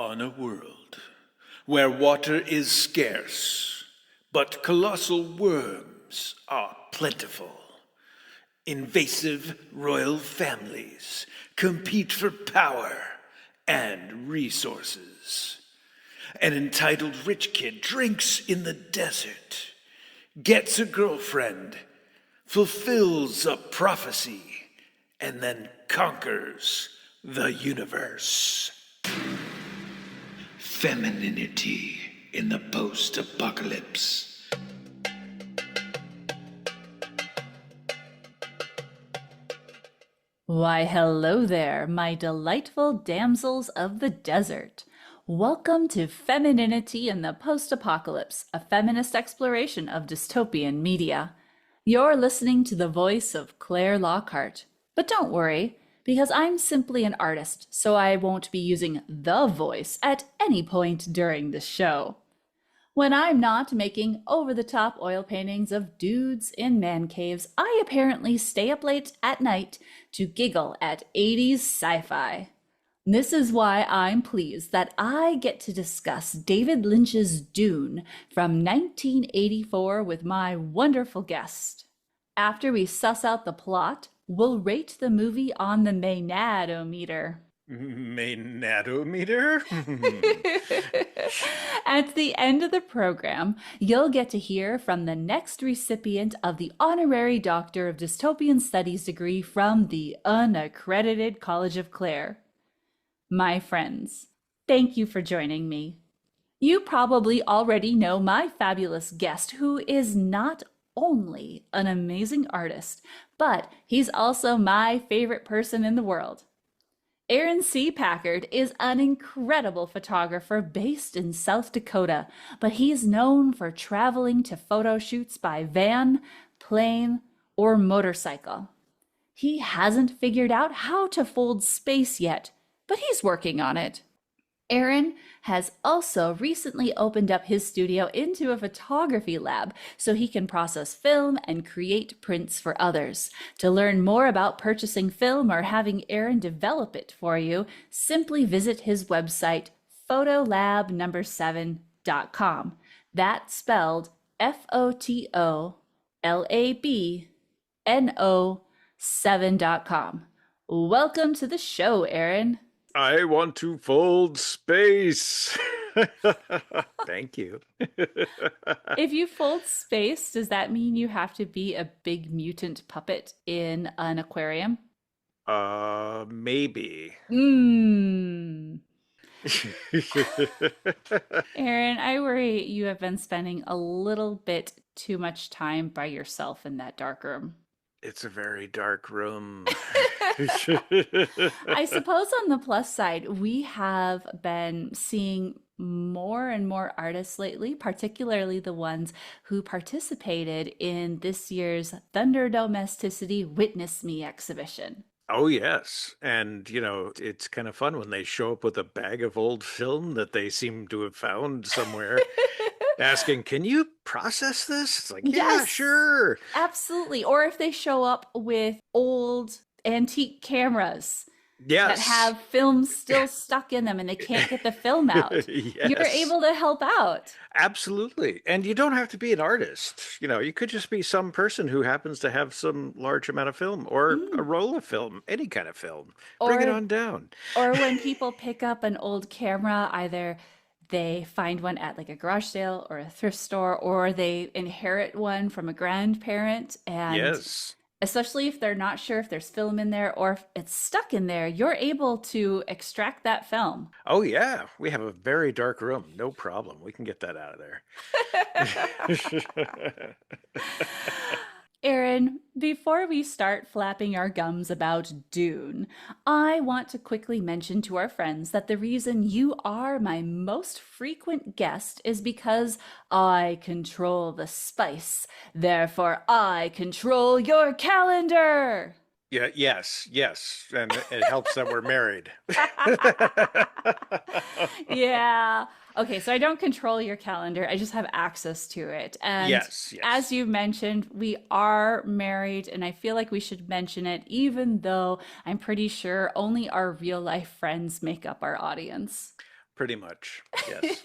On a world where water is scarce, but colossal worms are plentiful, invasive royal families compete for power and resources. An entitled rich kid drinks in the desert, gets a girlfriend, fulfills a prophecy, and then conquers the universe. Femininity in the post-apocalypse. Why, hello there, my delightful damsels of the desert. Welcome to Femininity in the Post-Apocalypse, a feminist exploration of dystopian media. You're listening to the voice of Klaire Lockheart. But don't worry, because I'm simply an artist, so I won't be using the voice at any point during the show. When I'm not making over-the-top oil paintings of dudes in man caves, I apparently stay up late at night to giggle at 80s sci-fi. This is why I'm pleased that I get to discuss David Lynch's Dune from 1984 with my wonderful guest. After we suss out the plot, we'll rate the movie on the Maenad-O-Meter. Maenad-O-Meter? At the end of the program, you'll get to hear from the next recipient of the Honorary Doctor of Dystopian Studies degree from the Unaccredited College of Klaire. My friends, thank you for joining me. You probably already know my fabulous guest, who is not only an amazing artist, but he's also my favorite person in the world. Aaron C Packard is an incredible photographer based in South Dakota, but he's known for traveling to photo shoots by van, plane, or motorcycle. He hasn't figured out how to fold space yet, but he's working on it. Aaron has also recently opened up his studio into a photography lab so he can process film and create prints for others. To learn more about purchasing film or having Aaron develop it for you, simply visit his website, Fotolab No.7.com. That's spelled FOTOLABNO7.com. Welcome to the show, Aaron. I want to fold space. Thank you. If you fold space, does that mean you have to be a big mutant puppet in an aquarium? Maybe. Aaron, I worry you have been spending a little bit too much time by yourself in that dark room. It's a very dark room. I suppose on the plus side, we have been seeing more and more artists lately, particularly the ones who participated in this year's Thunderdomesticity Witness Me exhibition. Oh, yes. And, it's kind of fun when they show up with a bag of old film that they seem to have found somewhere. Asking, can you process this? It's like, yeah, Yes, sure. absolutely. Or if they show up with old antique cameras that Yes. have film still stuck in them and they can't get the film out, you're Yes. able to help out. Absolutely. And you don't have to be an artist. You could just be some person who happens to have some large amount of film or a roll of film, any kind of film. Bring it Or on down. or when people pick up an old camera, either they find one at like a garage sale or a thrift store, or they inherit one from a grandparent. And Yes. especially if they're not sure if there's film in there or if it's stuck in there, you're able to extract that film. Oh, yeah. We have a very dark room. No problem. We can get that out of there. Aaron, before we start flapping our gums about Dune, I want to quickly mention to our friends that the reason you are my most frequent guest is because I control the spice. Therefore, I control your calendar. Yeah, yes. And it helps that we're married. Yeah. Okay, so I don't control your calendar. I just have access to it. And Yes. as you mentioned, we are married, and I feel like we should mention it, even though I'm pretty sure only our real life friends make up our audience. Pretty much, yes.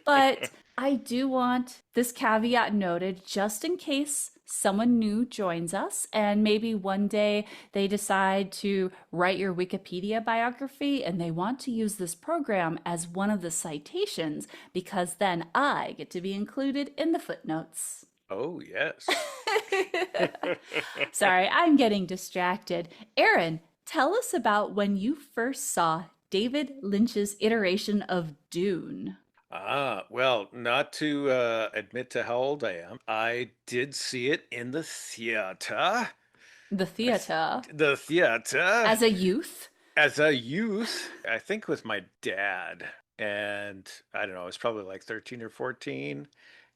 But I do want this caveat noted just in case someone new joins us and maybe one day they decide to write your Wikipedia biography and they want to use this program as one of the citations because then I get to be included in the footnotes. Oh, yes. Sorry, I'm getting distracted. Aaron, tell us about when you first saw David Lynch's iteration of Dune. Well, not to admit to how old I am, I did see it in the theater. The theater. The theater As a youth? as a youth, I think with my dad. And I don't know, I was probably like 13 or 14.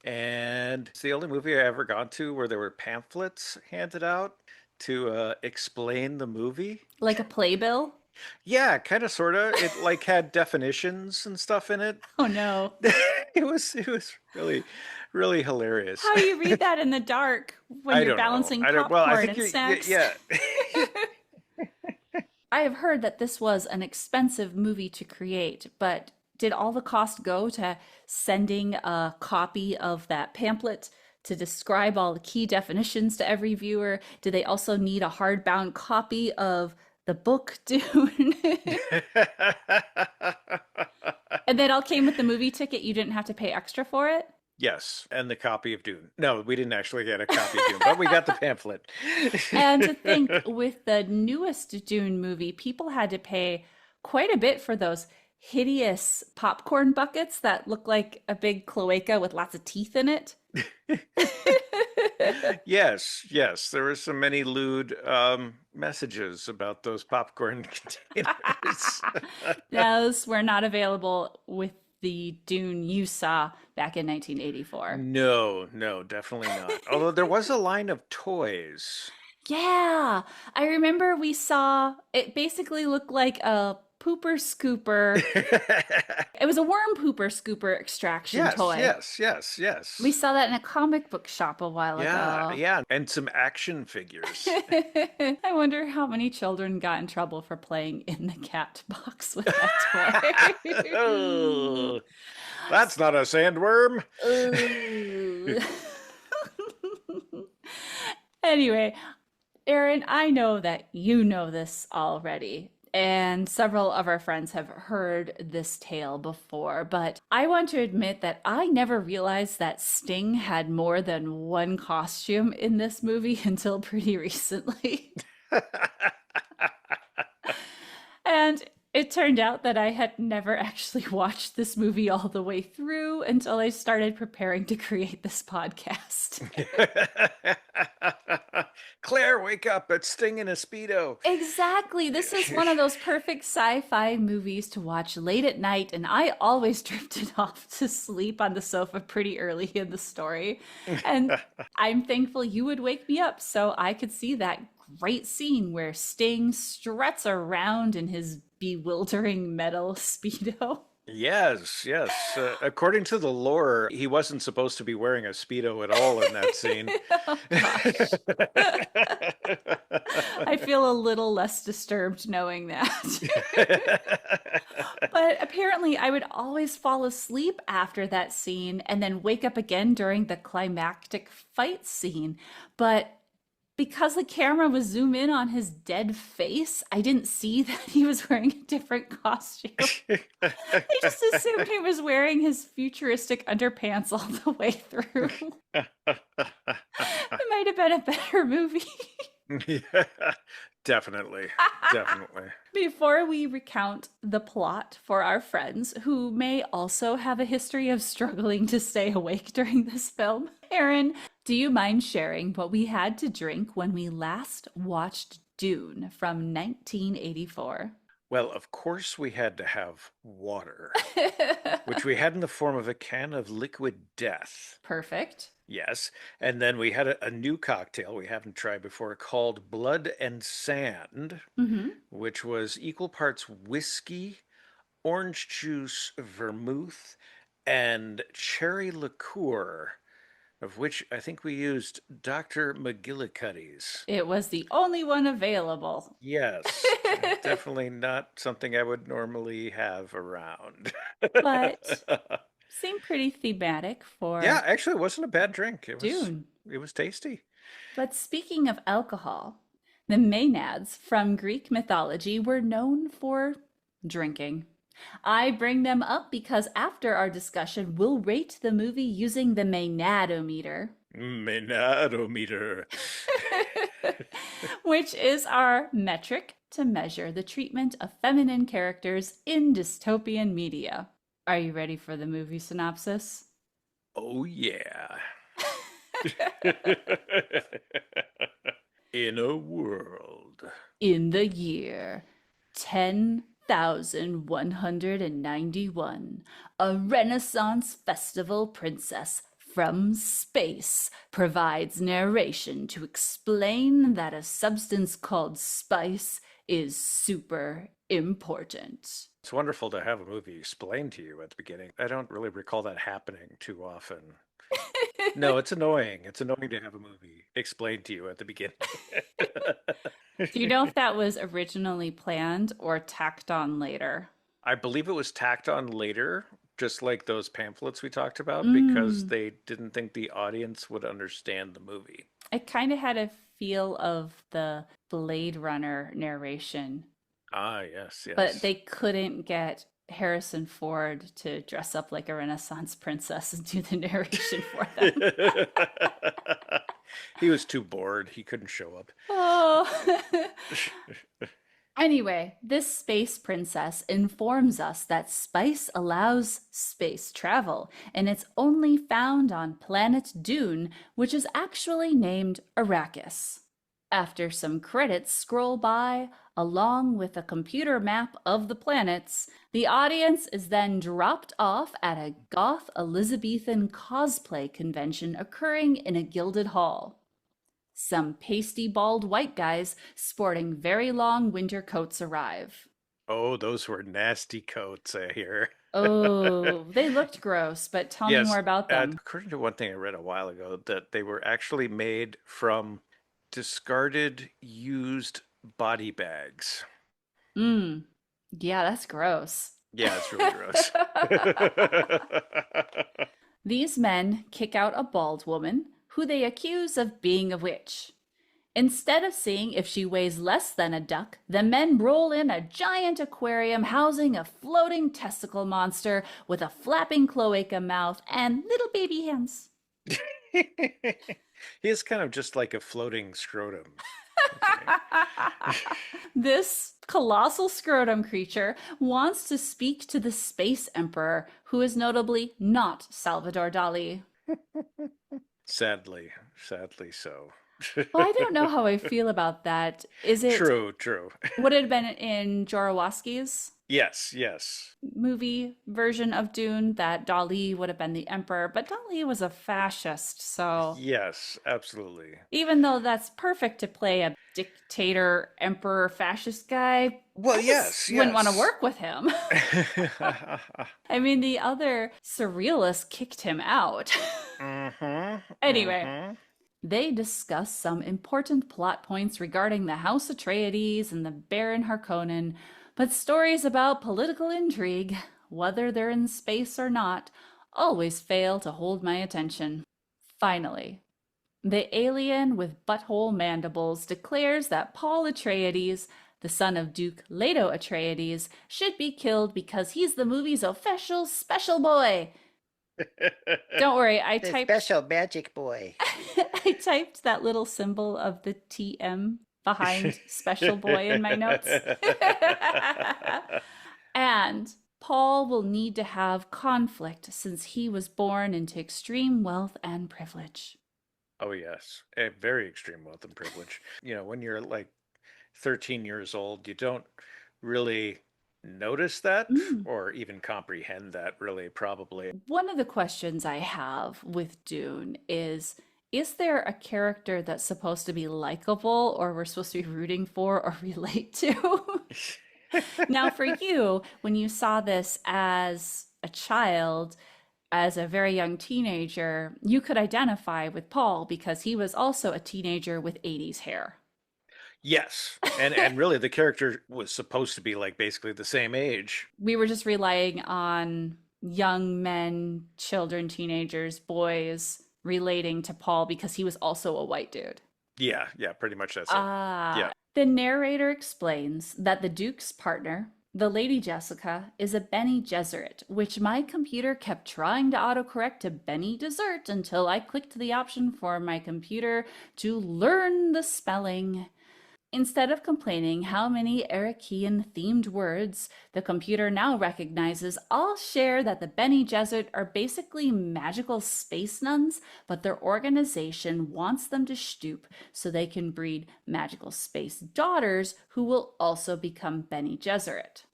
And it's the only movie I ever gone to where there were pamphlets handed out to explain the movie. Like a playbill? Yeah, kind of, sort of. It like had definitions and stuff in it. Oh no. It was really, really hilarious. How do you read that in the dark when I you're don't know. balancing I don't. Well, I popcorn think and you. snacks? Yeah. I have heard that this was an expensive movie to create, but did all the cost go to sending a copy of that pamphlet to describe all the key definitions to every viewer? Did they also need a hardbound copy of the book Dune? And that all came with the movie ticket. You didn't have to pay extra for it? Yes, and the copy of Dune. No, we didn't actually get a copy of Dune, but we got the pamphlet. And to think with the newest Dune movie, people had to pay quite a bit for those hideous popcorn buckets that look like a big cloaca with lots of teeth in it. Yes, yes, there were so many lewd messages about those popcorn containers. Those were not available with the Dune you saw back in 1984. No, no, definitely not. Although there was a line of toys. Yeah, I remember we saw it basically looked like a pooper scooper. It was a worm pooper scooper extraction Yes, toy. yes, yes, We yes. saw that in a comic book shop a while Yeah, ago. yeah, and some action figures. I wonder how many children got in trouble for playing in the cat box with that toy. Oh, that's not a sandworm. Ooh. Anyway, Aaron, I know that you know this already, and several of our friends have heard this tale before, but I want to admit that I never realized that Sting had more than one costume in this movie until pretty recently. And it turned out that I had never actually watched this movie all the way through until I started preparing to create this podcast. Claire, wake up! It's Sting in a speedo. Exactly. This is one of those perfect sci-fi movies to watch late at night, and I always drifted off to sleep on the sofa pretty early in the story. And I'm thankful you would wake me up so I could see that great scene where Sting struts around in his bewildering metal speedo. Yes, yes. According to the lore, he wasn't supposed to be wearing a speedo at all in that scene. Oh gosh. I feel a little less disturbed knowing that. But apparently, I would always fall asleep after that scene and then wake up again during the climactic fight scene. But because the camera was zoom in on his dead face, I didn't see that he was wearing a different costume. I just assumed he was wearing his futuristic underpants all the way through. It might have been a better movie. Yeah, definitely, definitely. Before we recount the plot for our friends who may also have a history of struggling to stay awake during this film, Aaron, do you mind sharing what we had to drink when we last watched Dune from 1984? Well, of course, we had to have water, which we had in the form of a can of liquid death. Perfect. Yes. And then we had a new cocktail we haven't tried before called Blood and Sand, Mm-hmm. which was equal parts whiskey, orange juice, vermouth, and cherry liqueur, of which I think we used Dr. McGillicuddy's. It was the only one available. Yes. Definitely not something I would normally have around. But seemed pretty thematic Yeah, for actually, it wasn't a bad drink. Dune. It was tasty. But speaking of alcohol, the Maenads from Greek mythology were known for drinking. I bring them up because after our discussion, we'll rate the movie using the Maenad-O-Meter, Maenad-O-Meter. which is our metric to measure the treatment of feminine characters in dystopian media. Are you ready for the movie synopsis? Oh yeah. In a world. In the year 10,191, a Renaissance festival princess from space provides narration to explain that a substance called spice is super important. It's wonderful to have a movie explained to you at the beginning. I don't really recall that happening too often. No, it's annoying. It's annoying to have a movie explained to you at the beginning. Do you know if that was originally planned or tacked on later? I believe it was tacked on later, just like those pamphlets we talked about, because Mm, they didn't think the audience would understand the movie. it kind of had a feel of the Blade Runner narration, Ah, yes, but yes. they couldn't get Harrison Ford to dress up like a Renaissance princess and do the narration for them. He was too bored. He couldn't show up. Oh. Anyway, this space princess informs us that spice allows space travel, and it's only found on planet Dune, which is actually named Arrakis. After some credits scroll by, along with a computer map of the planets, the audience is then dropped off at a goth Elizabethan cosplay convention occurring in a gilded hall. Some pasty bald white guys sporting very long winter coats arrive. Oh, those were nasty coats, I hear. Oh, they looked gross, but tell me more Yes, about them. according to one thing I read a while ago, that they were actually made from discarded used body bags. Mmm, yeah, that's gross. Yeah, it's really gross. These men kick out a bald woman who they accuse of being a witch. Instead of seeing if she weighs less than a duck, the men roll in a giant aquarium housing a floating testicle monster with a flapping cloaca mouth and little baby hands. He is kind of just like a floating scrotum. Okay. This colossal scrotum creature wants to speak to the space emperor, who is notably not Salvador Dali. Sadly so. Well, I don't know how I feel about that. Is it, True, true. would it have been in Jodorowsky's Yes, yes. movie version of Dune that Dali would have been the emperor? But Dali was a fascist, so Yes, absolutely. even though that's perfect to play a dictator, emperor, fascist guy, Well, I yes, just wouldn't want to yes. work with him. I mean, the other surrealists kicked him out. Mm-hmm. Anyway, Mm-hmm. they discuss some important plot points regarding the House Atreides and the Baron Harkonnen, but stories about political intrigue, whether they're in space or not, always fail to hold my attention. Finally, the alien with butthole mandibles declares that Paul Atreides, the son of Duke Leto Atreides, should be killed because he's the movie's official special boy. Don't worry, I The typed special magic boy. I typed that little symbol of the TM behind special boy in my notes. And Paul will need to have conflict since he was born into extreme wealth and privilege. Oh, yes. A very extreme wealth and privilege. When you're like 13 years old, you don't really notice that Mm. or even comprehend that, really, probably. One of the questions I have with Dune is there a character that's supposed to be likable or we're supposed to be rooting for or relate to? Now, for you, when you saw this as a child, as a very young teenager, you could identify with Paul because he was also a teenager with 80s hair. Yes. And really the character was supposed to be like basically the same age. We were just relying on young men, children, teenagers, boys relating to Paul because he was also a white dude. Yeah, yeah, pretty much that's it. Yeah. The narrator explains that the Duke's partner, the Lady Jessica, is a Bene Gesserit, which my computer kept trying to autocorrect to Bene Dessert until I clicked the option for my computer to learn the spelling. Instead of complaining how many Arakian themed words the computer now recognizes, I'll share that the Bene Gesserit are basically magical space nuns, but their organization wants them to stoop so they can breed magical space daughters who will also become Bene Gesserit.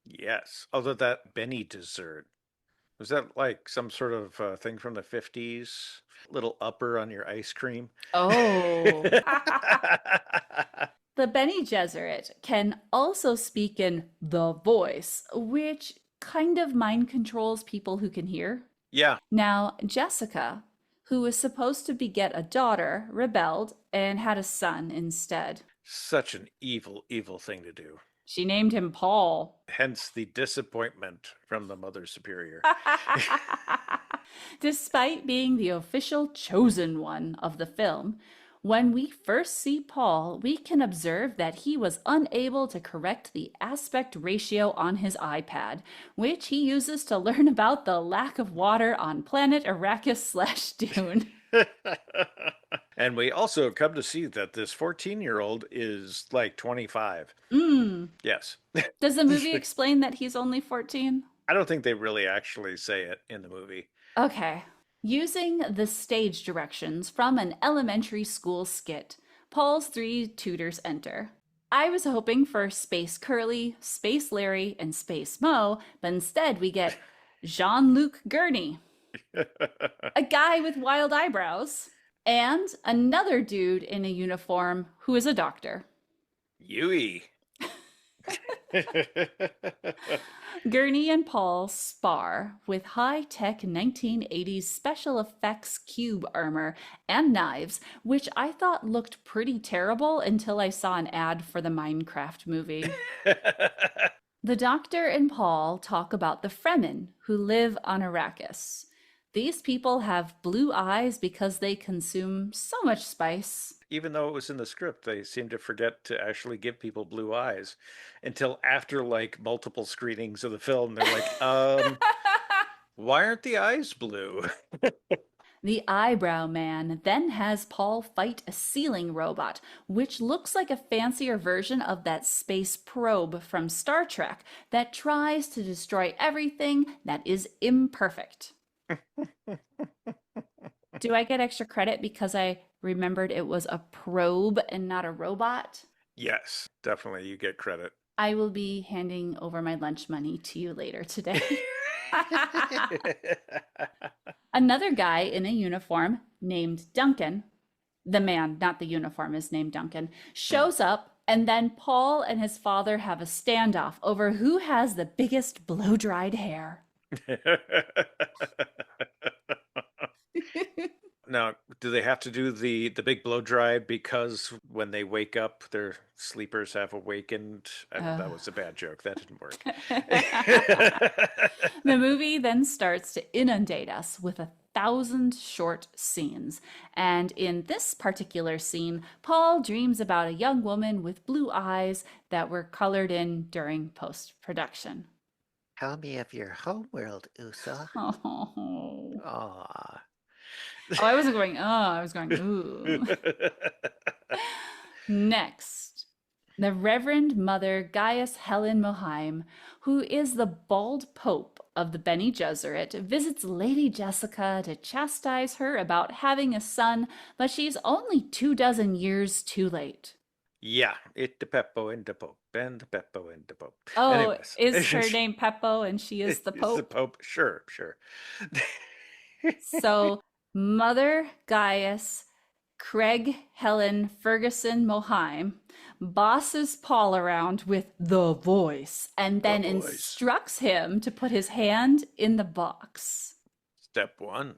Yes. Although that Benny dessert, was that like some sort of thing from the 50s? Little upper on your ice cream? Oh. The Bene Gesserit can also speak in the voice, which kind of mind controls people who can hear. Yeah. Now, Jessica, who was supposed to beget a daughter, rebelled and had a son instead. Such an evil, evil thing to do. She named him Paul. Hence the disappointment from the Mother Superior. Despite being the official chosen one of the film, when we first see Paul, we can observe that he was unable to correct the aspect ratio on his iPad, which he uses to learn about the lack of water on planet Arrakis/Dune. And we also come to see that this 14-year-old is like 25. Yes. Does the movie explain that he's only 14? I don't think they really actually say it in the movie. Okay. Using the stage directions from an elementary school skit, Paul's three tutors enter. I was hoping for Space Curly, Space Larry, and Space Mo, but instead we get Jean-Luc Gurney, a guy with wild eyebrows, and another dude in a uniform who is a doctor. Yui. Gurney and Paul spar with high-tech 1980s special effects cube armor and knives, which I thought looked pretty terrible until I saw an ad for the Minecraft movie. The Doctor and Paul talk about the Fremen who live on Arrakis. These people have blue eyes because they consume so much spice. Even though it was in the script, they seem to forget to actually give people blue eyes until after like multiple screenings of the film. They're like, why aren't the eyes blue? The Eyebrow Man then has Paul fight a ceiling robot, which looks like a fancier version of that space probe from Star Trek that tries to destroy everything that is imperfect. Do I get extra credit because I remembered it was a probe and not a robot? Yes, definitely. You get credit. I will be handing over my lunch money to you later today. Another guy in a uniform named Duncan, the man, not the uniform, is named Duncan, shows up, and then Paul and his father have a standoff over who has the biggest blow-dried hair. Now, do they have to do the big blow dry because when they wake up, their sleepers have awakened? That was a bad joke. That didn't work. The movie then starts to inundate us with 1,000 short scenes. And in this particular scene, Paul dreams about a young woman with blue eyes that were colored in during post-production. Tell me of your homeworld, Usa. Oh. Aw. Oh, I wasn't going, oh, I was going, ooh. Next, the Reverend Mother Gaius Helen Mohiam, who is the bald pope of the Bene Gesserit, visits Lady Jessica to chastise her about having a son, but she's only 24 years too late. Yeah, it the Peppo and the Pope and the Peppo and the Pope. Oh, Anyways. is her name Peppo and she is the It's pope? the Pope. Sure. So, Mother Gaius Craig Helen Ferguson Mohiam bosses Paul around with the voice and then instructs him to put his hand in the box. Step 1,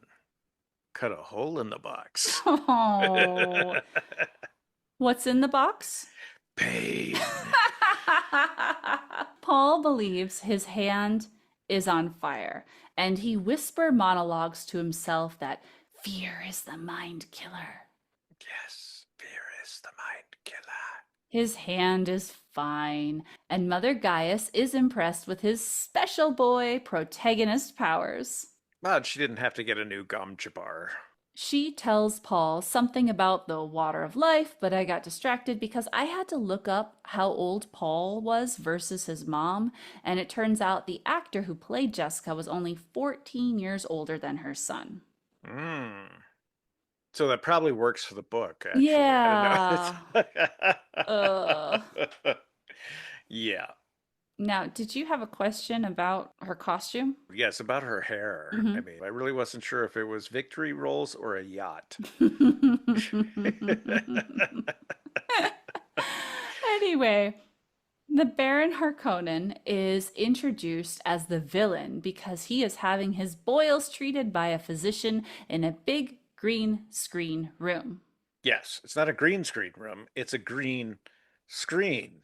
cut a hole in the box. Oh. What's in the box? pain. Paul believes his hand is on fire, and he whisper monologues to himself that fear is the mind killer. Yes, fear is the mind killer. His hand is fine, and Mother Gaius is impressed with his special boy protagonist powers. But she didn't have to get a new gum jabar. She tells Paul something about the water of life, but I got distracted because I had to look up how old Paul was versus his mom, and it turns out the actor who played Jessica was only 14 years older than her son. So that probably works for the book, actually. Yeah. I don't know. Yeah. Now, did you have a question about her costume? Yes, about her hair. Mhm. I mean, I really wasn't sure if it was victory rolls or a yacht. Anyway, the Baron Harkonnen is introduced as the villain because he is having his boils treated by a physician in a big green screen room. Yes, it's not a green screen room. It's a green screen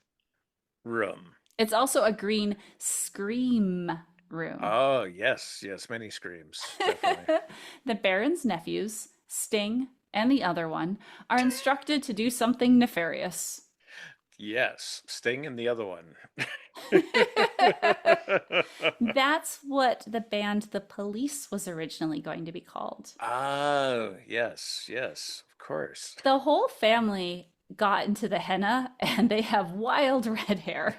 room. It's also a green scream room. Oh, yes, many screams. Definitely. The Baron's nephews, Sting and the other one, are instructed to do something nefarious. Yes, Sting and the other one. That's what the band The Police was originally going to be called. Oh, yes, of course. The whole family got into the henna and they have wild red hair.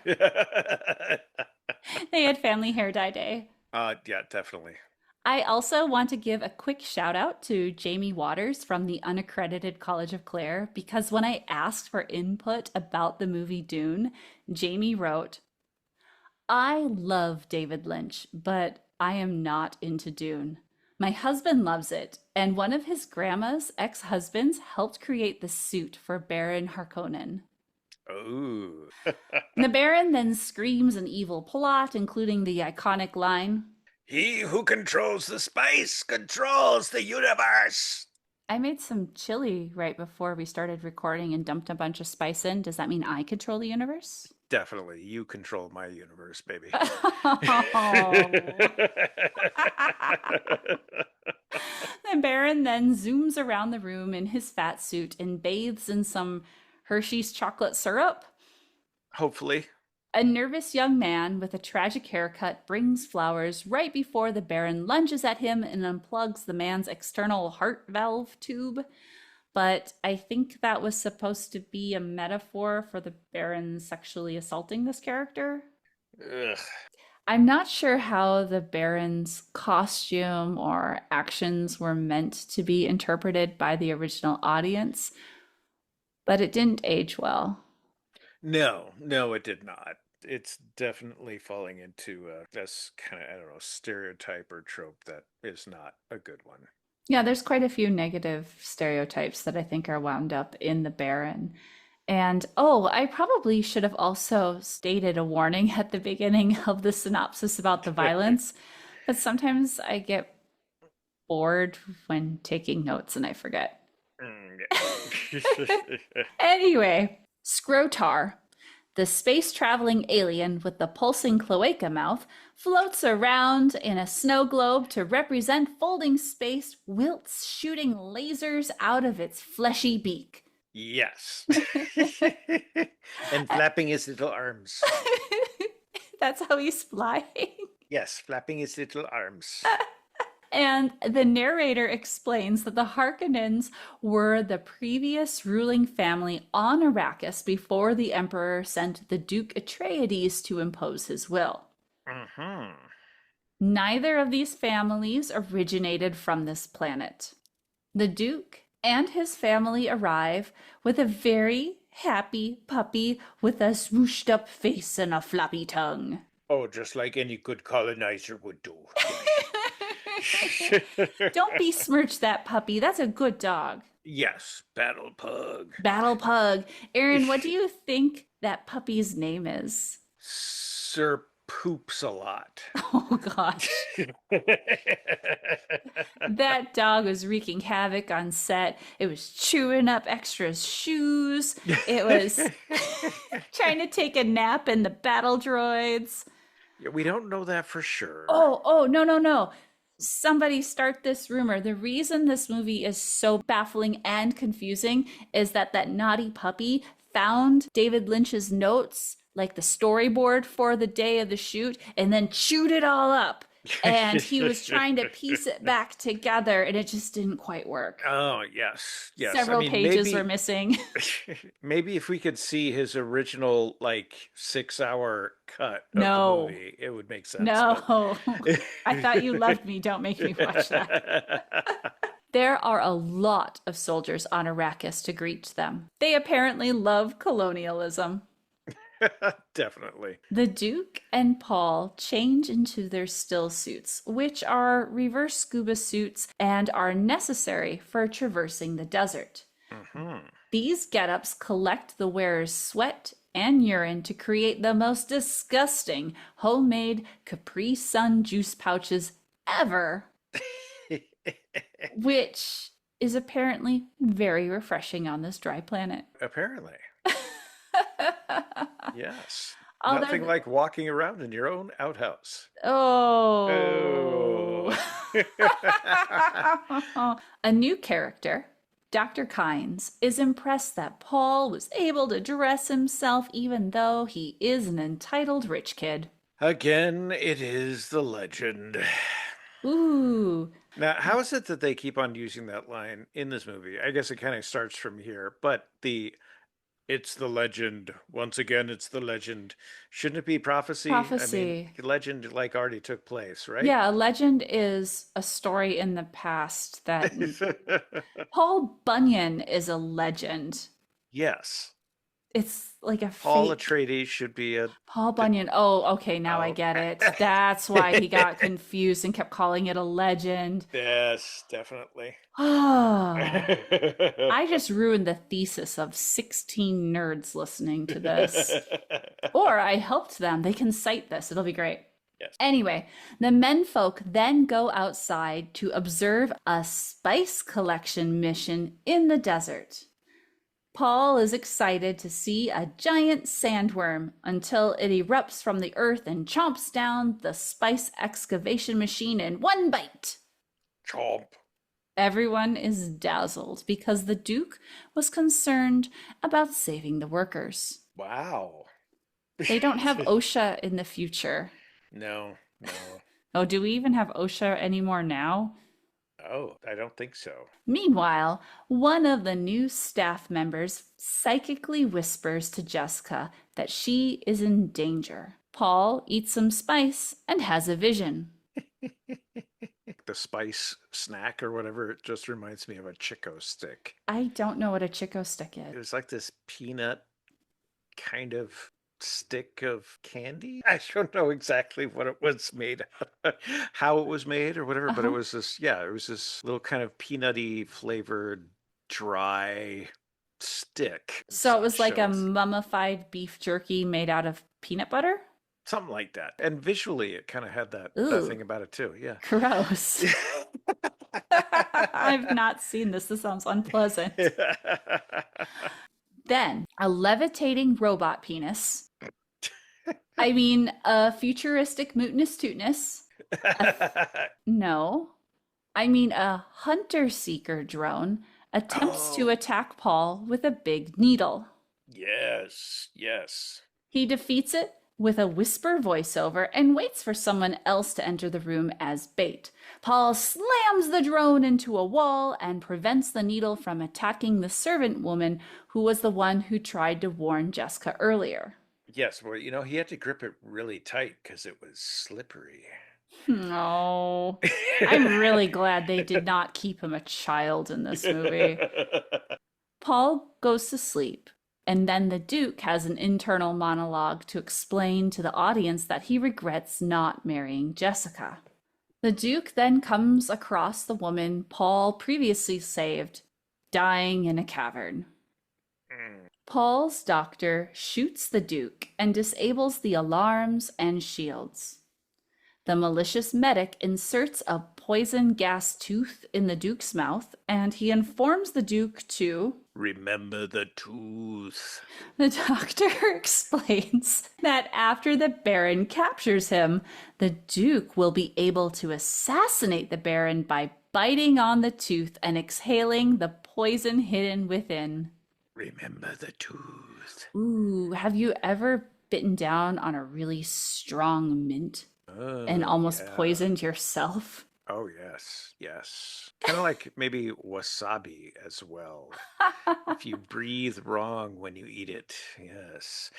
They had family hair dye day. Yeah, definitely. I also want to give a quick shout out to Jamie Waters from the Unaccredited College of Klaire because when I asked for input about the movie Dune, Jamie wrote, I love David Lynch, but I am not into Dune. My husband loves it, and one of his grandma's ex-husbands helped create the suit for Baron Harkonnen. Oh. The Baron then screams an evil plot, including the iconic line, He who controls the spice controls the universe. I made some chili right before we started recording and dumped a bunch of spice in. Does that mean I control the universe? Definitely. You control my universe, baby. The Baron then zooms around the room in his fat suit and bathes in some Hershey's chocolate syrup. Hopefully. A nervous young man with a tragic haircut brings flowers right before the Baron lunges at him and unplugs the man's external heart valve tube. But I think that was supposed to be a metaphor for the Baron sexually assaulting this character. Ugh. I'm not sure how the Baron's costume or actions were meant to be interpreted by the original audience, but it didn't age well. No, it did not. It's definitely falling into this kind of, I don't know, stereotype or trope that is not a good one. Yeah, there's quite a few negative stereotypes that I think are wound up in the Baron. And I probably should have also stated a warning at the beginning of the synopsis about the violence, but sometimes I get bored when taking notes and I forget. Anyway, Scrotar, the space-traveling alien with the pulsing cloaca mouth, floats around in a snow globe to represent folding space, whilst shooting lasers out of its fleshy beak. Yes. And flapping his little arms. That's how he's flying. Yes, flapping his little arms. And the narrator explains that the Harkonnens were the previous ruling family on Arrakis before the Emperor sent the Duke Atreides to impose his will. Mm-hmm. Neither of these families originated from this planet. The Duke and his family arrive with a very happy puppy with a swooshed up face and a floppy tongue. Oh, just like any good colonizer would do. Don't besmirch that puppy. That's a good dog. Yes, Battle Pug. Battle Pug. Aaron, what do you think that puppy's name is? Sir poops a lot. Oh gosh. That dog was wreaking havoc on set. It was chewing up extras' shoes. It was trying to take a nap in the battle droids. Yeah, we don't know that for sure. Oh, no, no, no. Somebody start this rumor. The reason this movie is so baffling and confusing is that naughty puppy found David Lynch's notes, like the storyboard for the day of the shoot, and then chewed it all up. And he was trying to piece it back together, and it just didn't quite work. Oh, yes. Yes. Several pages were missing. Maybe if we could see his original, like, 6-hour cut of No. the movie, it would make sense. No. I thought you loved me. Don't make me watch that. There are a lot of soldiers on Arrakis to greet them. They apparently love colonialism. Definitely. The Duke and Paul change into their still suits, which are reverse scuba suits and are necessary for traversing the desert. Mm-hmm. These get-ups collect the wearer's sweat and urine to create the most disgusting homemade Capri Sun juice pouches ever, which is apparently very refreshing on this dry planet. Apparently. Yes. Although Nothing like walking around in your own outhouse. Oh. A new character, Dr. Kynes, is impressed that Paul was able to dress himself even though he is an entitled rich kid. Again, it is the legend. Ooh. Now, how is it that they keep on using that line in this movie? I guess it kind of starts from here, but it's the legend. Once again, it's the legend. Shouldn't it be prophecy? Prophecy. I mean, legend like already took place, right? Yeah, a legend is a story in the past that Paul Bunyan is a legend. Yes. It's like a Paul fake... Atreides should be a... Paul Bunyan. Oh, okay, now I get it. That's why he got confused and kept calling it a legend. Yes, definitely. Oh, I just ruined the thesis of 16 nerds listening to this. Or I helped them. They can cite this. It'll be great. Yes. Anyway, the menfolk then go outside to observe a spice collection mission in the desert. Paul is excited to see a giant sandworm until it erupts from the earth and chomps down the spice excavation machine in one bite. Chomp. Everyone is dazzled because the Duke was concerned about saving the workers. Wow. They don't have OSHA in the future. No. Oh, do we even have OSHA anymore now? Oh, I don't think so. Meanwhile, one of the new staff members psychically whispers to Jessica that she is in danger. Paul eats some spice and has a vision. The spice snack or whatever, it just reminds me of a Chico stick. I don't know what a Chico stick It is. was like this peanut kind of stick of candy. I don't know exactly what it was made of, how it was made or whatever, but it was this little kind of peanutty flavored dry stick. So it was like a mummified beef jerky made out of peanut butter? Something like that. And visually it kind of had that thing about it too. Yeah. Gross. I've not seen this. This sounds unpleasant. Then, a levitating robot penis. I mean, a futuristic mutinous tootness. No. I mean, a hunter-seeker drone attempts to attack Paul with a big needle. Yes. He defeats it with a whisper voiceover and waits for someone else to enter the room as bait. Paul slams the drone into a wall and prevents the needle from attacking the servant woman who was the one who tried to warn Jessica earlier. Yes, well, he had to grip it really tight because it was slippery. No. I'm really glad they did not keep him a child in this movie. Paul goes to sleep, and then the Duke has an internal monologue to explain to the audience that he regrets not marrying Jessica. The Duke then comes across the woman Paul previously saved, dying in a cavern. Mm. Paul's doctor shoots the Duke and disables the alarms and shields. The malicious medic inserts a poison gas tooth in the Duke's mouth, and he informs the Duke to... Remember the tooth. The doctor explains that after the Baron captures him, the Duke will be able to assassinate the Baron by biting on the tooth and exhaling the poison hidden within. Remember the tooth. Ooh, have you ever bitten down on a really strong mint and almost poisoned yourself? Oh, yes, yes. Kind of like maybe wasabi as well. If you breathe wrong when you eat it, yes.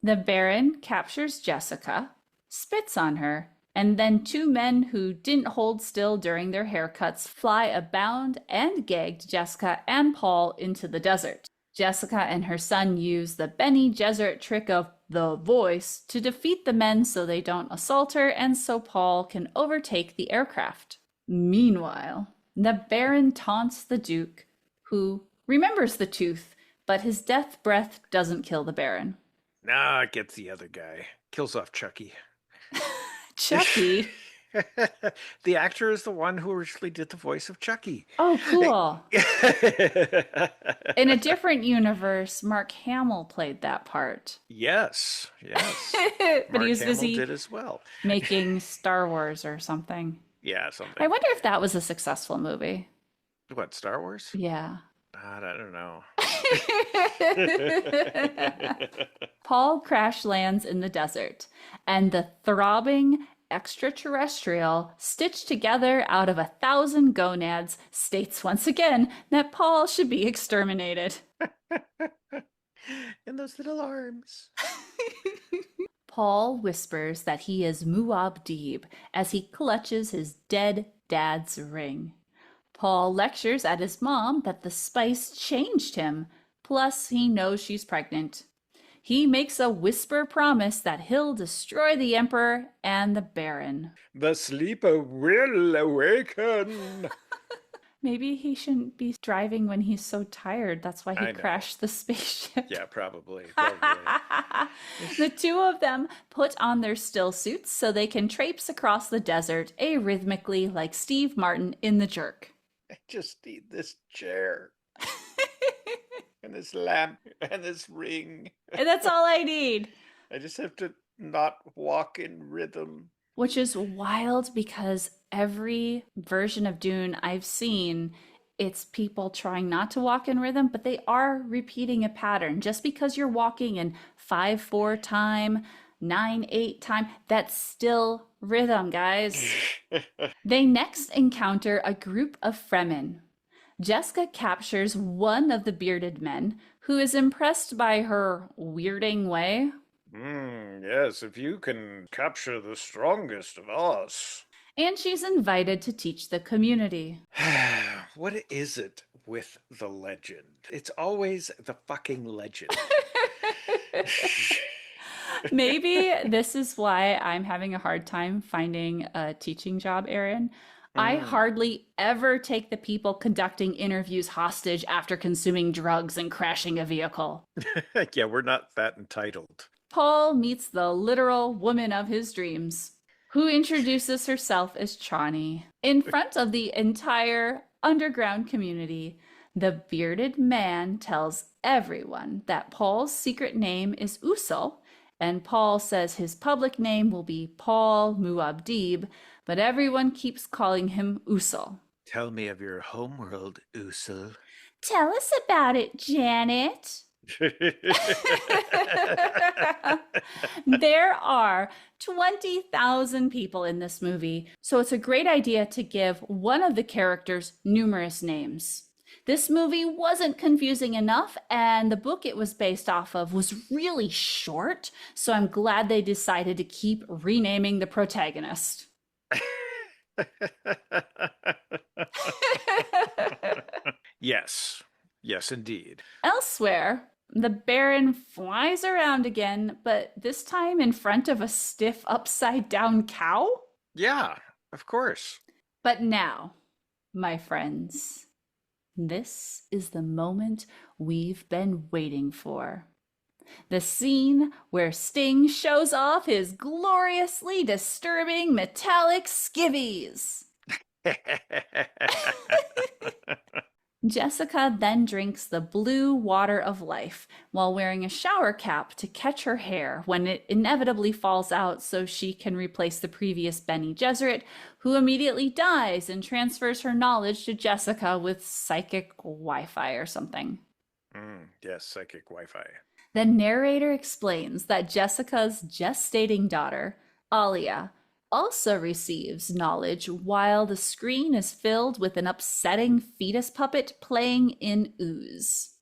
The Baron captures Jessica, spits on her, and then two men who didn't hold still during their haircuts fly abound and gagged Jessica and Paul into the desert. Jessica and her son use the Bene Gesseret trick of the voice to defeat the men so they don't assault her and so Paul can overtake the aircraft. Meanwhile, the Baron taunts the Duke, who remembers the tooth, but his death breath doesn't kill the Baron. Nah, it gets the other guy. Kills off Chucky. Chucky? The actor is the one who originally did the voice of Chucky. Oh, cool. In a different universe, Mark Hamill played that part. Yes. But Mark he was Hamill busy did as well. making Star Wars or something. Yeah, something. I wonder if that was a successful movie. What, Star Wars? Yeah. I don't know. Paul crash lands in the desert, and the throbbing extraterrestrial, stitched together out of 1,000 gonads, states once again that Paul should be exterminated. And those little arms. Paul whispers that he is Muad'Dib as he clutches his dead dad's ring. Paul lectures at his mom that the spice changed him, plus he knows she's pregnant. He makes a whisper promise that he'll destroy the Emperor and the Baron. The sleeper will awaken. Maybe he shouldn't be driving when he's so tired. That's why he crashed the spaceship. Yeah, probably. The two of them put on their stillsuits so they can traipse across the desert arrhythmically like Steve Martin in The Jerk. I just need this chair. And this lamp and this ring. And that's all I need. I just have to not walk in rhythm. Which is wild because every version of Dune I've seen, it's people trying not to walk in rhythm, but they are repeating a pattern. Just because you're walking in 5/4 time, 9/8 time, that's still rhythm, guys. They next encounter a group of Fremen. Jessica captures one of the bearded men, who is impressed by her weirding way. Yes, if you can capture the strongest of us. And she's invited to teach the community. What is it with the legend? It's always the fucking legend. Maybe this is why I'm having a hard time finding a teaching job, Aaron. I hardly ever take the people conducting interviews hostage after consuming drugs and crashing a vehicle. Yeah, we're not that entitled. Paul meets the literal woman of his dreams, who introduces herself as Chani. In front of the entire underground community, the bearded man tells everyone that Paul's secret name is Usul, and Paul says his public name will be Paul Muad'Dib, but everyone keeps calling him Usul. Tell me of your homeworld, Usul. Tell us about it, Janet. There are 20,000 people in this movie, so it's a great idea to give one of the characters numerous names. This movie wasn't confusing enough, and the book it was based off of was really short, so I'm glad they decided to keep renaming the protagonist. Yes, indeed. Elsewhere, the Baron flies around again, but this time in front of a stiff upside-down cow? Yeah, of course. But now, my friends, This is the moment we've been waiting for. The scene where Sting shows off his gloriously disturbing metallic skivvies. Jessica then drinks the blue water of life while wearing a shower cap to catch her hair when it inevitably falls out so she can replace the previous Bene Gesseret, who immediately dies and transfers her knowledge to Jessica with psychic Wi-Fi or something. Yes, psychic Wi-Fi. The narrator explains that Jessica's gestating daughter, Alia, also receives knowledge while the screen is filled with an upsetting fetus puppet playing in ooze.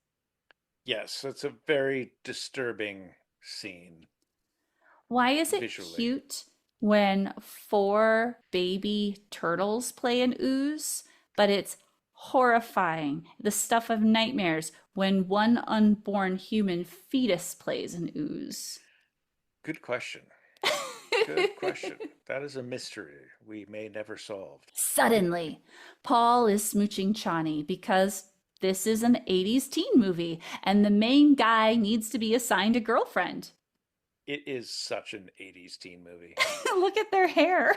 Yes, it's a very disturbing scene. Why is it visually cute when 4 baby turtles play in ooze, but it's horrifying, the stuff of nightmares, when 1 unborn human fetus plays in ooze? Good question. Good question. That is a mystery we may never solve. Suddenly, Paul is smooching Chani because this is an 80s teen movie and the main guy needs to be assigned a girlfriend. It is such an 80s teen movie. Look at their hair.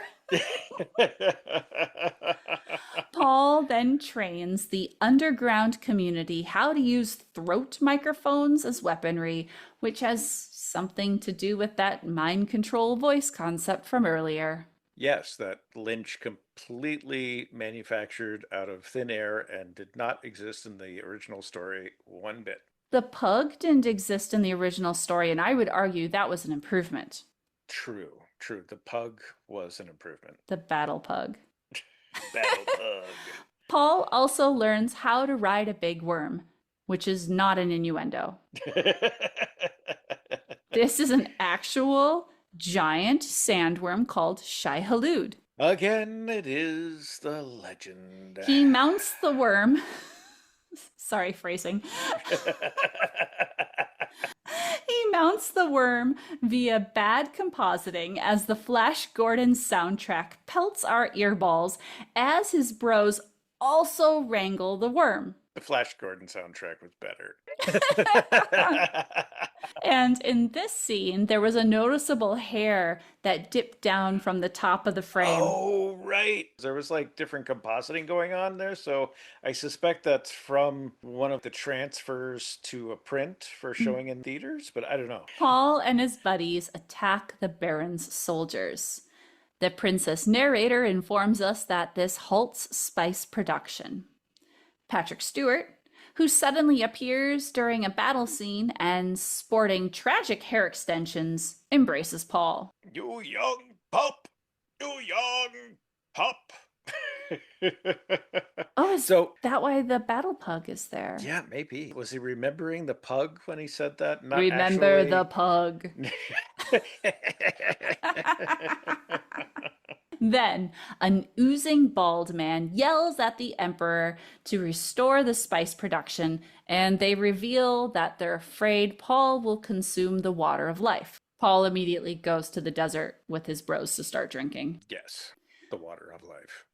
Paul then trains the underground community how to use throat microphones as weaponry, which has something to do with that mind control voice concept from earlier. Yes, that Lynch completely manufactured out of thin air and did not exist in the original story one bit. The pug didn't exist in the original story, and I would argue that was an improvement. True. The pug was an improvement. The battle pug. Battle pug. Paul also learns how to ride a big worm, which is not an innuendo. This is an actual giant sandworm called Shai-Hulud. Again, it is the legend. He mounts the worm. Sorry, phrasing. He mounts the worm via bad compositing as the Flash Gordon soundtrack pelts our earballs as his bros also wrangle the worm. The Flash Gordon soundtrack was better. And in this scene, there was a noticeable hair that dipped down from the top of the frame. Oh, right. There was like different compositing going on there. So I suspect that's from one of the transfers to a print for showing in theaters, but I don't know. Paul and his buddies attack the Baron's soldiers. The princess narrator informs us that this halts spice production. Patrick Stewart, who suddenly appears during a battle scene and sporting tragic hair extensions, embraces Paul. You young pup! You young pup! Oh, is that why the battle pug is there? Yeah, maybe. Was he remembering the pug when he said that? Not Remember the pug. Then, an oozing bald man yells at the Emperor to restore the spice production, and they reveal that they're afraid Paul will consume the water of life. Paul immediately goes to the desert with his bros to start drinking. Yes, the water of life.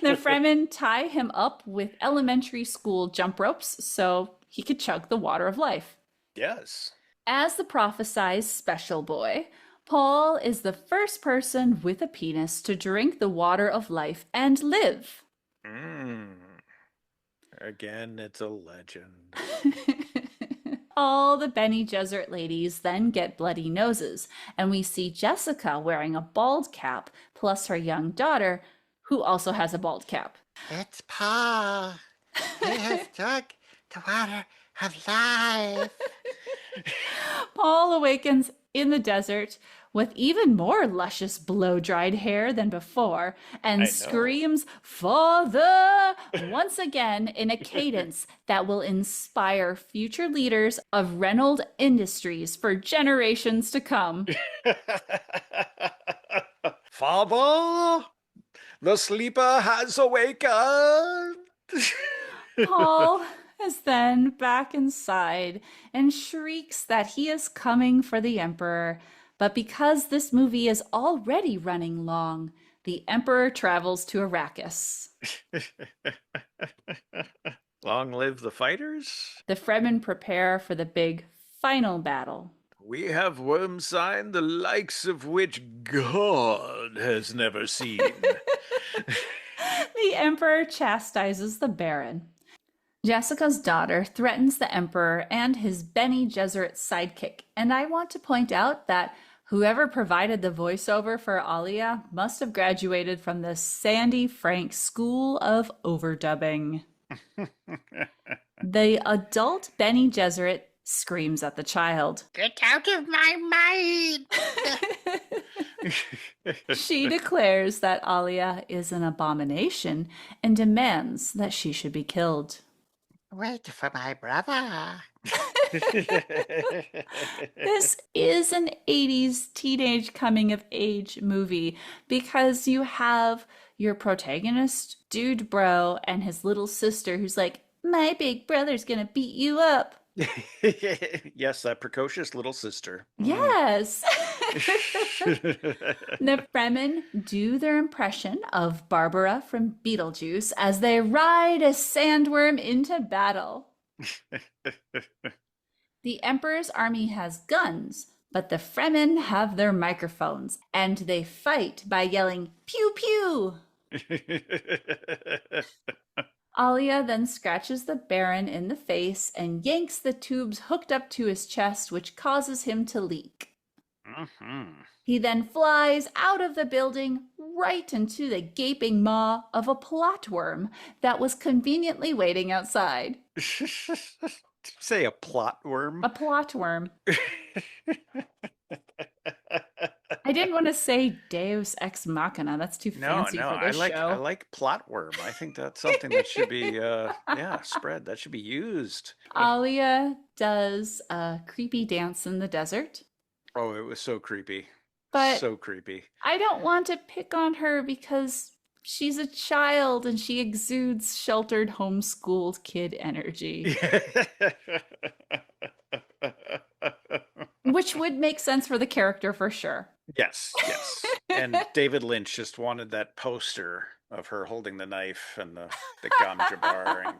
The Fremen tie him up with elementary school jump ropes so he could chug the water of life. Yes. As the prophesized special boy, Paul is the first person with a penis to drink the water of life and live. Again, it's a legend. All the Bene Gesserit ladies then get bloody noses, and we see Jessica wearing a bald cap, plus her young daughter, who also has a bald cap. It's Paul. He has drunk the water of life. Paul awakens in the desert with even more luscious blow-dried hair than before and screams, "Father!" once again in a cadence that will inspire future leaders of Reynolds Industries for generations to come. Father, the sleeper has awakened. Paul is then back inside and shrieks that he is coming for the Emperor. But because this movie is already running long, The Emperor travels to Arrakis. Long live the fighters. The Fremen prepare for the big final battle. We have worm sign the likes of which God has never seen. The Emperor chastises the Baron. Jessica's daughter threatens the Emperor and his Bene Gesseret sidekick, and I want to point out that whoever provided the voiceover for Alia must have graduated from the Sandy Frank School of Overdubbing. The adult Bene Gesseret screams at the child. Get out of my mind! She declares that Alia is an abomination and demands that she should be killed. Wait for my brother. This is an 80s teenage coming of age movie because you have your protagonist, dude bro, and his little sister who's like, my big brother's gonna beat you up. Yes, that precocious little sister. Yes. The Fremen do their impression of Barbara from Beetlejuice as they ride a sandworm into battle. The Emperor's army has guns, but the Fremen have their microphones, and they fight by yelling, pew pew! Alia then scratches the Baron in the face and yanks the tubes hooked up to his chest, which causes him to leak. He then flies out of the building right into the gaping maw of a plot worm that was conveniently waiting outside. Did you say a plot worm? A plot worm. I didn't want to say Deus Ex Machina. That's too fancy for this show. I like plot worm. I think that's something that should be, spread. That should be used. Alia does a creepy dance in the desert. Oh, it was so creepy. But so creepy. I don't want to pick on her because she's a child and she exudes sheltered, homeschooled kid energy. Which would make sense for the character for sure. Yes. And David Lynch just wanted that poster of her holding the knife and the gum jabbar.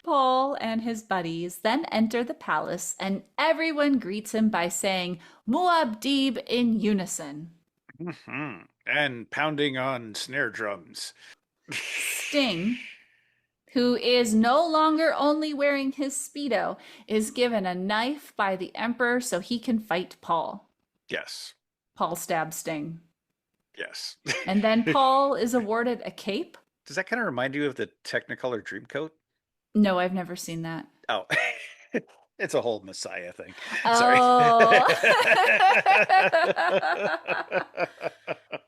Paul and his buddies then enter the palace, and everyone greets him by saying Muad'Dib in unison. And pounding on snare drums. Sting, who is no longer only wearing his speedo, is given a knife by the Emperor so he can fight Paul. Yes. Paul stabs Sting. Yes. And then Paul is awarded a cape. Does that kind of remind you of the Technicolor Dreamcoat? No, I've never seen that. Oh, it's a whole Messiah thing. Oh.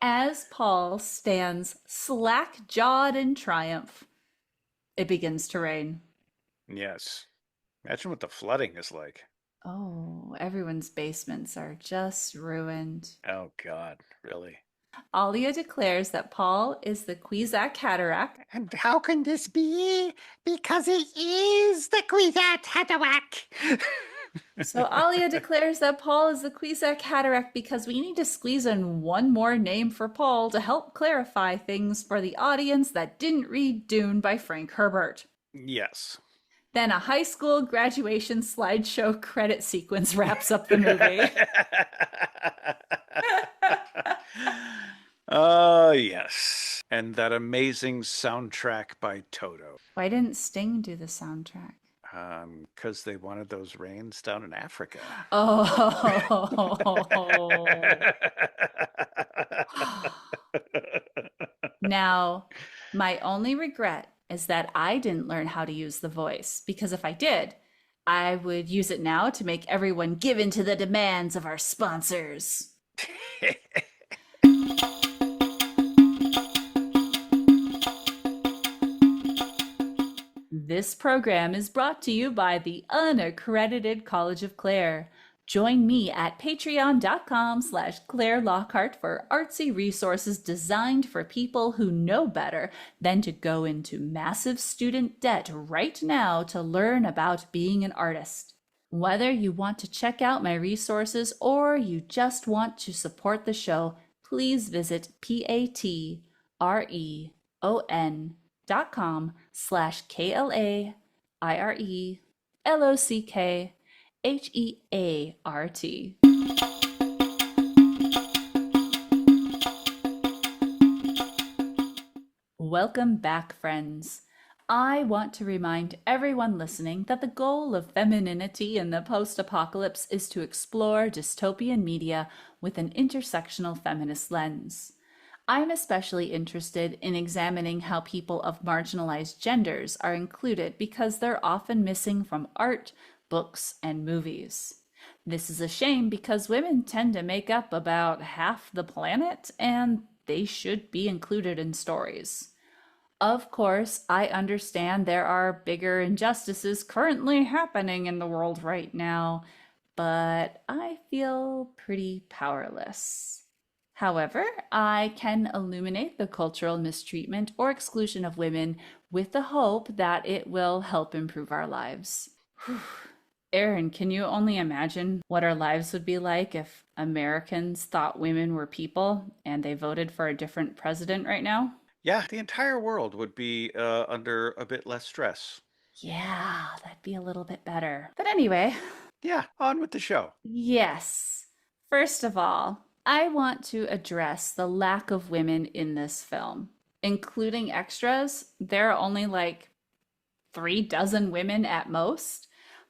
As Paul stands slack-jawed in triumph, it begins to rain. Yes. Imagine what the flooding is like. Oh, everyone's basements are just ruined. Oh, God, really? Alia declares that Paul is the Kwisatz Haderach. And how can this be? Because he is the Kwisatz Haderach. So Alia declares that Paul is the Kwisatz Haderach because we need to squeeze in one more name for Paul to help clarify things for the audience that didn't read Dune by Frank Herbert. Yes. Then a high school graduation slideshow credit sequence wraps up the movie. Oh, yes. And that amazing soundtrack by Toto. Why didn't Sting do the soundtrack? Because they wanted those rains down in Africa. Oh. Now, my only regret is that I didn't learn how to use the voice, because if I did, I would use it now to make everyone give in to the demands of our sponsors. This program is brought to you by the Unaccredited College of Klaire. Join me at patreon.com/Klaire Lockheart for artsy resources designed for people who know better than to go into massive student debt right now to learn about being an artist. Whether you want to check out my resources or you just want to support the show, please visit patreon.com/KLAIRELOCKHEART. Welcome back, friends. I want to remind everyone listening that the goal of femininity in the post-apocalypse is to explore dystopian media with an intersectional feminist lens. I'm especially interested in examining how people of marginalized genders are included because they're often missing from art, books, and movies. This is a shame because women tend to make up about half the planet, and they should be included in stories. Of course, I understand there are bigger injustices currently happening in the world right now, but I feel pretty powerless. However, I can illuminate the cultural mistreatment or exclusion of women with the hope that it will help improve our lives. Aaron, can you only imagine what our lives would be like if Americans thought women were people and they voted for a different president right now? Yeah, the entire world would be under a bit less stress. Yeah, that'd be a little bit better. But anyway, Yeah, on with the show. yes. First of all, I want to address the lack of women in this film. Including extras, there are only like 36 women at most,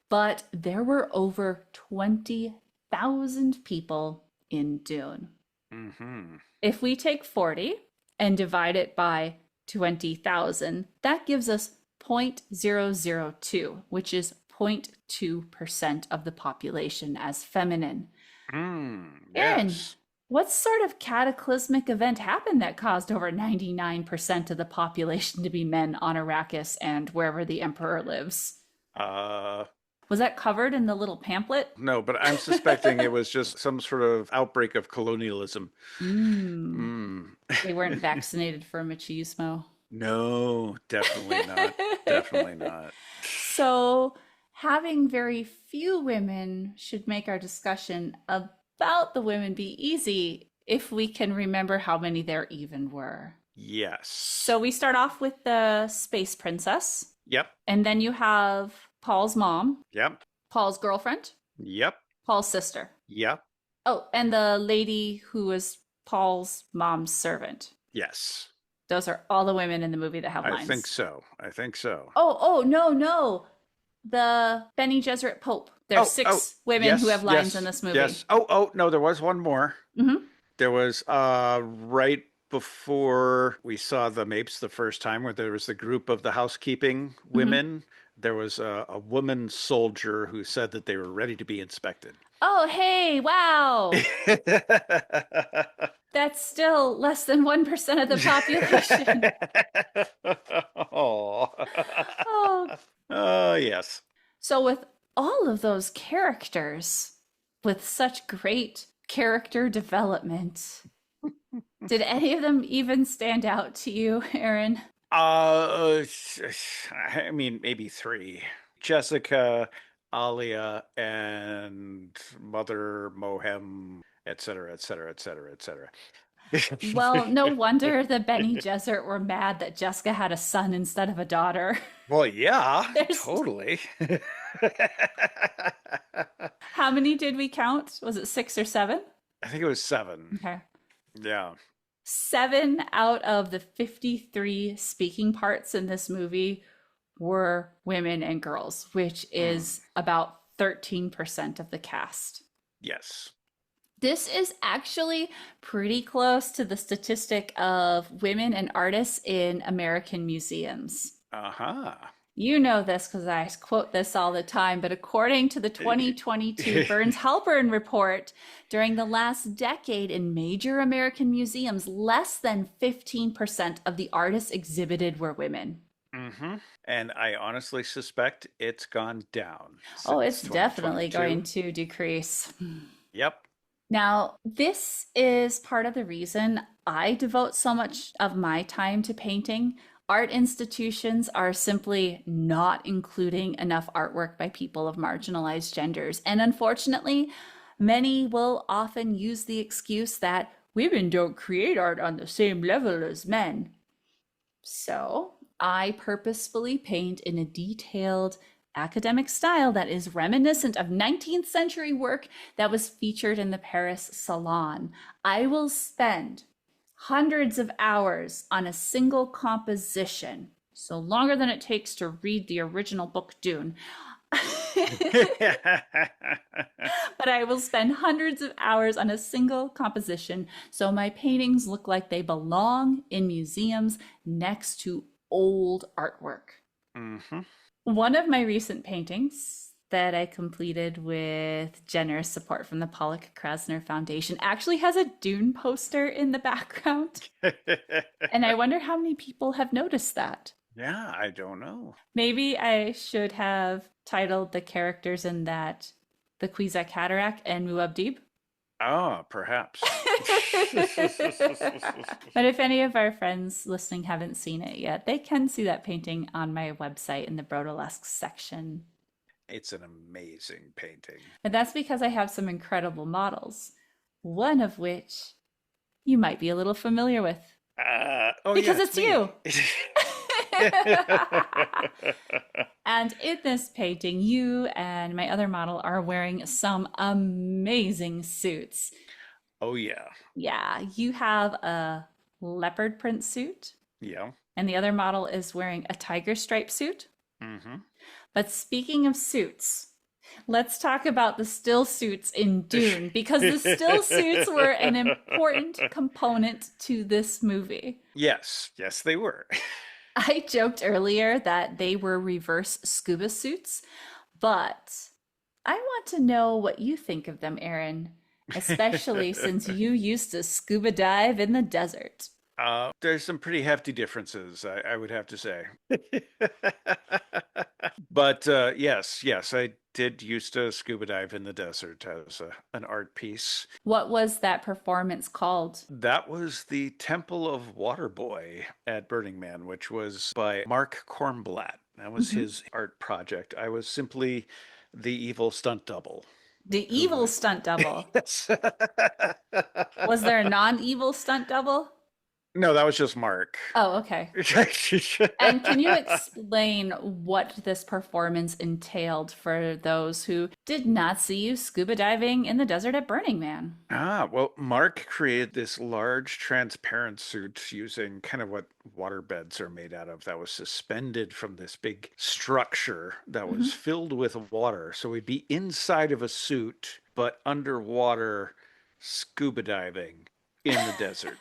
but there were over 20,000 people in Dune. Mm-hmm. If we take 40 and divide it by 20,000, that gives us 0.002, which is 0.2% of the population as feminine. Aaron, Yes. what sort of cataclysmic event happened that caused over 99% of the population to be men on Arrakis and wherever the Emperor lives? Was that covered in the little pamphlet? No, but I'm suspecting it was just some sort of outbreak of colonialism. They weren't vaccinated for machismo. No, definitely not. Definitely not. So, having very few women should make our discussion about the women be easy if we can remember how many there even were. Yes. So, we start off with the space princess, Yep. and then you have Paul's mom, Yep. Paul's girlfriend, Yep. Paul's sister. Yep. Oh, and the lady who was Paul's mom's servant. Yes. Those are all the women in the movie that have lines. I think so. I think so. Oh, no. The Bene Gesseret Pope. There's six women who have lines in this movie. Yes. Oh, no, there was one more. Mm-hmm. There was right before we saw the Mapes the first time, where there was the group of the housekeeping women. There was a woman soldier who said that they were ready to be inspected. Oh, hey, wow. That's still less than 1% of the population. Oh, yes. So with all of those characters, with such great character development, did any of them even stand out to you, Aaron? I mean, maybe three. Jessica, Alia, and Mother Mohem, etc., etc., etc., etc. Well, no wonder the Bene Gesserit were mad that Jessica had a son instead of a daughter. Well, yeah, totally. How many did we count? Was it 6 or 7? I think it was 7. Okay. Yeah. 7 out of the 53 speaking parts in this movie were women and girls, which is about 13% of the cast. Yes. This is actually pretty close to the statistic of women and artists in American museums. Uh-huh. You know this because I quote this all the time, but according to the 2022 Burns-Halperin Report, during the last decade in major American museums, less than 15% of the artists exhibited were women. Mm-hmm. And I honestly suspect it's gone down. Oh, it's definitely going to decrease. Yep. Now, this is part of the reason I devote so much of my time to painting. Art institutions are simply not including enough artwork by people of marginalized genders. And unfortunately, many will often use the excuse that women don't create art on the same level as men. So I purposefully paint in a detailed academic style that is reminiscent of 19th century work that was featured in the Paris Salon. I will spend hundreds of hours on a single composition, so longer than it takes to read the original book Dune. But I will spend hundreds of hours on a single composition, so my paintings look like they belong in museums next to old artwork. Mm-hmm. One of my recent paintings that I completed with generous support from the Pollock-Krasner Foundation actually has a Dune poster in the background. And I wonder how many people have noticed that. Yeah, I don't know. Maybe I should have titled the characters in that the Kwisatz Haderach and Muad'Dib. Ah, perhaps. But if any of our friends listening haven't seen it yet, they can see that painting on my website in the brodalisque section. It's an amazing painting. And that's because I have some incredible models, one of which you might be a little familiar with. Because yeah, it's you. And in this painting, you and my other model are wearing some amazing suits. Oh, yeah. Yeah, you have a leopard print suit, Yeah. and the other model is wearing a tiger stripe suit. Mm-hmm. But speaking of suits, let's talk about the still suits in Dune, because the still suits were an important component to this movie. Yes, they were. I joked earlier that they were reverse scuba suits, but I want to know what you think of them, Aaron, especially since you used to scuba dive in the desert. There's some pretty hefty differences, I would have to say. But yes, I did used to scuba dive in the desert as an art piece. What was that performance called? That was the Temple of Waterboy at Burning Man, which was by Marc Kornblatt. That was his art project. I was simply the evil stunt double. The evil stunt double. Yes. Was there a non-evil stunt double? No, that was just Marc. Oh, okay. And can you explain what this performance entailed for those who did not see you scuba diving in the desert at Burning Man? Well, Marc created this large transparent suit using kind of what waterbeds are made out of that was suspended from this big structure that was filled with water. So we'd be inside of a suit, but underwater scuba diving in the desert.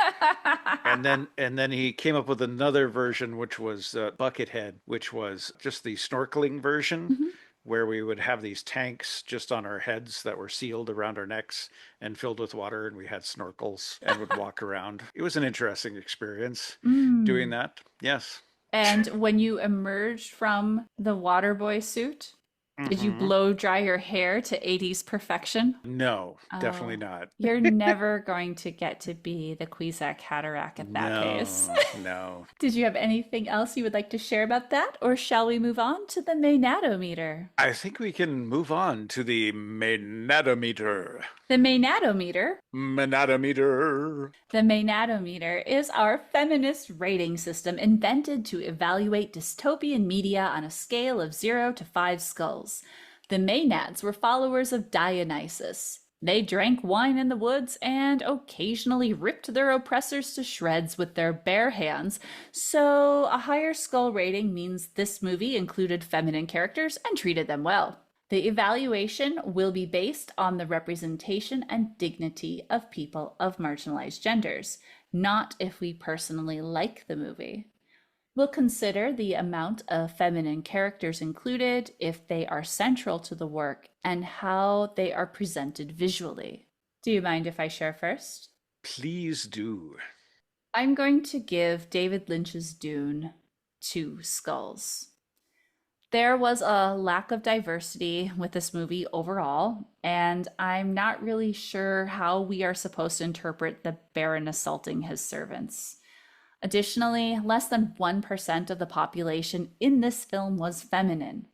and then he came up with another version, which was Buckethead, which was just the snorkeling version, where we would have these tanks just on our heads that were sealed around our necks and filled with water, and we had snorkels and would walk around. It was an interesting experience doing that. Yes. And when you emerged from the Waterboy suit, did you blow dry your hair to 80s perfection? No, definitely not. You're never going to get to be the Kwisatz Haderach at that case. No. Did you have anything else you would like to share about that? Or shall we move on to the Maenad-O-Meter? I think we can move on to the Maenad-O-Meter. The Maenad-O-Meter. Maenad-O-Meter. The Maenad-O-Meter is our feminist rating system invented to evaluate dystopian media on a scale of 0 to 5 skulls. The Maenads were followers of Dionysus. They drank wine in the woods and occasionally ripped their oppressors to shreds with their bare hands, so a higher skull rating means this movie included feminine characters and treated them well. The evaluation will be based on the representation and dignity of people of marginalized genders, not if we personally like the movie. We'll consider the amount of feminine characters included, if they are central to the work, and how they are presented visually. Do you mind if I share first? Please do. I'm going to give David Lynch's Dune 2 skulls. There was a lack of diversity with this movie overall, and I'm not really sure how we are supposed to interpret the Baron assaulting his servants. Additionally, less than 1% of the population in this film was feminine.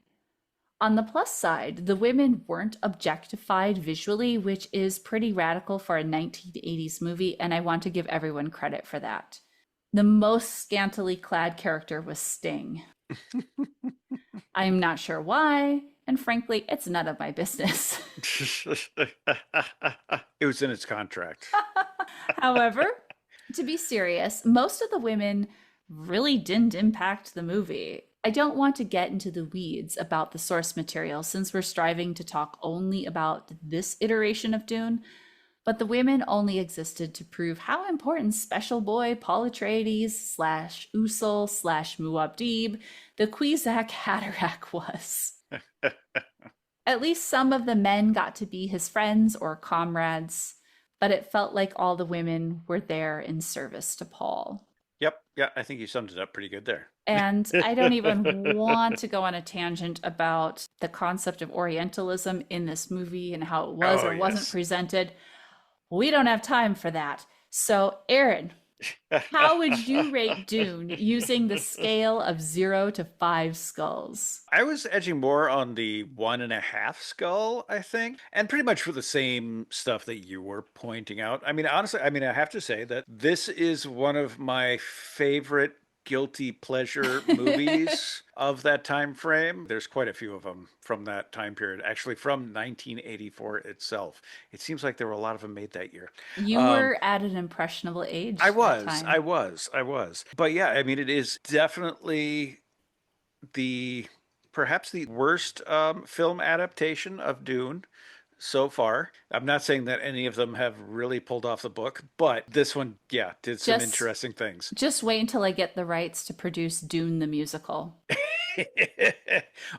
On the plus side, the women weren't objectified visually, which is pretty radical for a 1980s movie, and I want to give everyone credit for that. The most scantily clad character was Sting. I'm not sure why, and frankly, it's none of my business. It was in its contract. However, to be serious, most of the women really didn't impact the movie. I don't want to get into the weeds about the source material since we're striving to talk only about this iteration of Dune, but the women only existed to prove how important Special Boy Paul Atreides slash Usul slash Muad'Dib, the Kwisatz Haderach was. At least some of the men got to be his friends or comrades, but it felt like all the women were there in service to Paul. Yep. Yeah, I think you summed it up pretty good there. And I don't even want to go on a tangent about the concept of Orientalism in this movie and how it was or wasn't presented. We don't have time for that. So, Aaron, how would you rate Dune using the scale of 0 to 5 skulls? I was edging more on the 1.5 skull, I think, and pretty much for the same stuff that you were pointing out. I mean, honestly, I have to say that this is one of my favorite guilty pleasure movies of that time frame. There's quite a few of them from that time period, actually from 1984 itself. It seems like there were a lot of them made that year. You were at an impressionable age. I was. But yeah, I mean, it is definitely perhaps the worst film adaptation of Dune so far. I'm not saying that any of them have really pulled off the book, but this one, yeah, did some interesting things. Just wait until I get the rights to produce Dune the musical.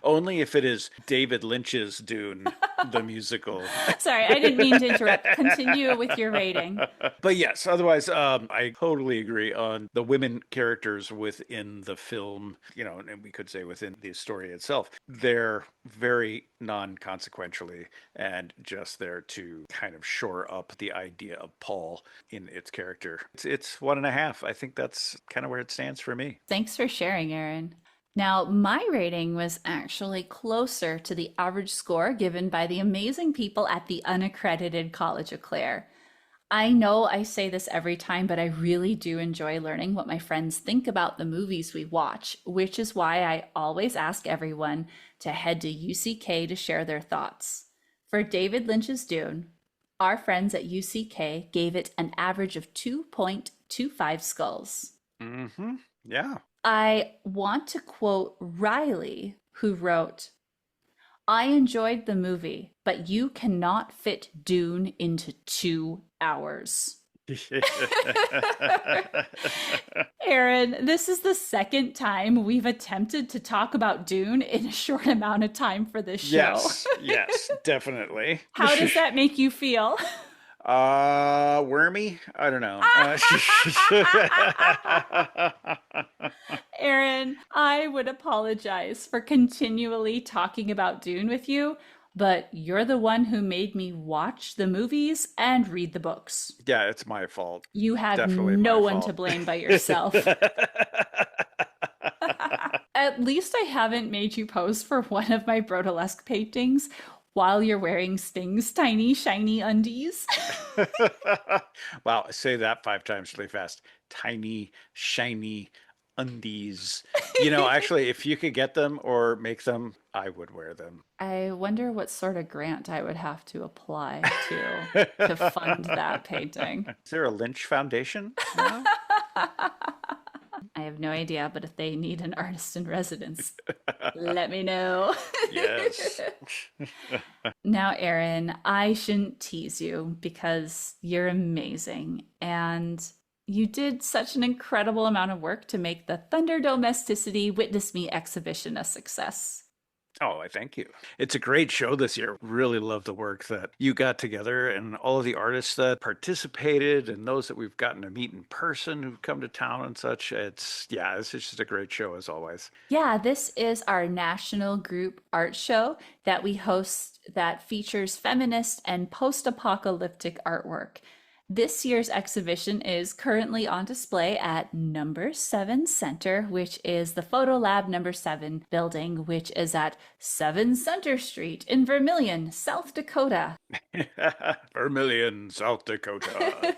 Only if it is David Lynch's Dune, the musical. Sorry, I didn't mean to interrupt. Continue with your rating. But yes, otherwise, I totally agree on the women characters within the film, and we could say within the story itself. They're very non-consequentially and just there to kind of shore up the idea of Paul in its character. It's 1.5. I think that's kind of where it stands for me. Thanks for sharing, Aaron. Now, my rating was actually closer to the average score given by the amazing people at the Unaccredited College of Klaire. I know I say this every time, but I really do enjoy learning what my friends think about the movies we watch, which is why I always ask everyone to head to UCK to share their thoughts. For David Lynch's Dune, our friends at UCK gave it an average of 2.25 skulls. Mm-hmm. Yeah. I want to quote Riley, who wrote, "I enjoyed the movie, but you cannot fit Dune into 2 hours." Aaron, this is the second time we've attempted to talk about Dune in a short amount of time for this show. Yes, definitely. How does that make you feel? Wormy? I don't know. Aaron, I would apologize for continually talking about Dune with you, but you're the one who made me watch the movies and read the books. Yeah, it's my fault. You have no one to blame but yourself. At least I haven't made you pose for one of my brodalisque paintings while you're wearing Sting's tiny, shiny undies. Wow, say that 5 times really fast. Tiny, shiny undies. Actually, if you could get them or make them, I would wear them. I wonder what sort of grant I would have to apply to fund that painting. Is there a Lynch Foundation now? I have no idea, but if they need an artist in residence, let me know. Yes. Now, Aaron, I shouldn't tease you because you're amazing. And you did such an incredible amount of work to make the Thunderdomesticity Witness Me exhibition a success. Oh, I thank you. It's a great show this year. Really love the work that you got together and all of the artists that participated and those that we've gotten to meet in person who've come to town and such. It's just a great show as always. Yeah, this is our national group art show that we host that features feminist and post-apocalyptic artwork. This year's exhibition is currently on display at No.7 Center, which is the Fotolab No.7 building, which is at 7 Center Street in Vermilion, South Dakota. Vermilion, South Dakota.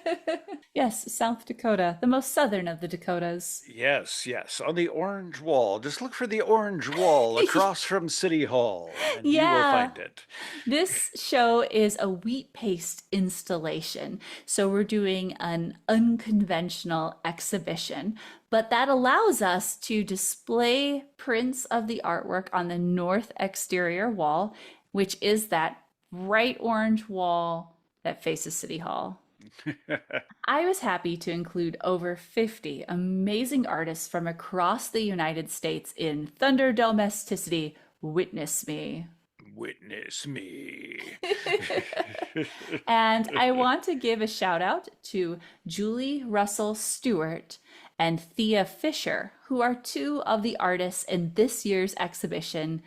Yes, South Dakota, the most southern of the Dakotas. Yes, yes, on the orange wall. Just look for the orange wall across from City Hall, and you will Yeah. find it. This show is a wheat paste installation. So we're doing an unconventional exhibition, but that allows us to display prints of the artwork on the north exterior wall, which is that bright orange wall that faces City Hall. I was happy to include over 50 amazing artists from across the United States in Thunderdomesticity. Witness me. Witness me. And I want to give a shout out to Julie Russell Stewart and Thea Fisher, who are two of the artists in this year's exhibition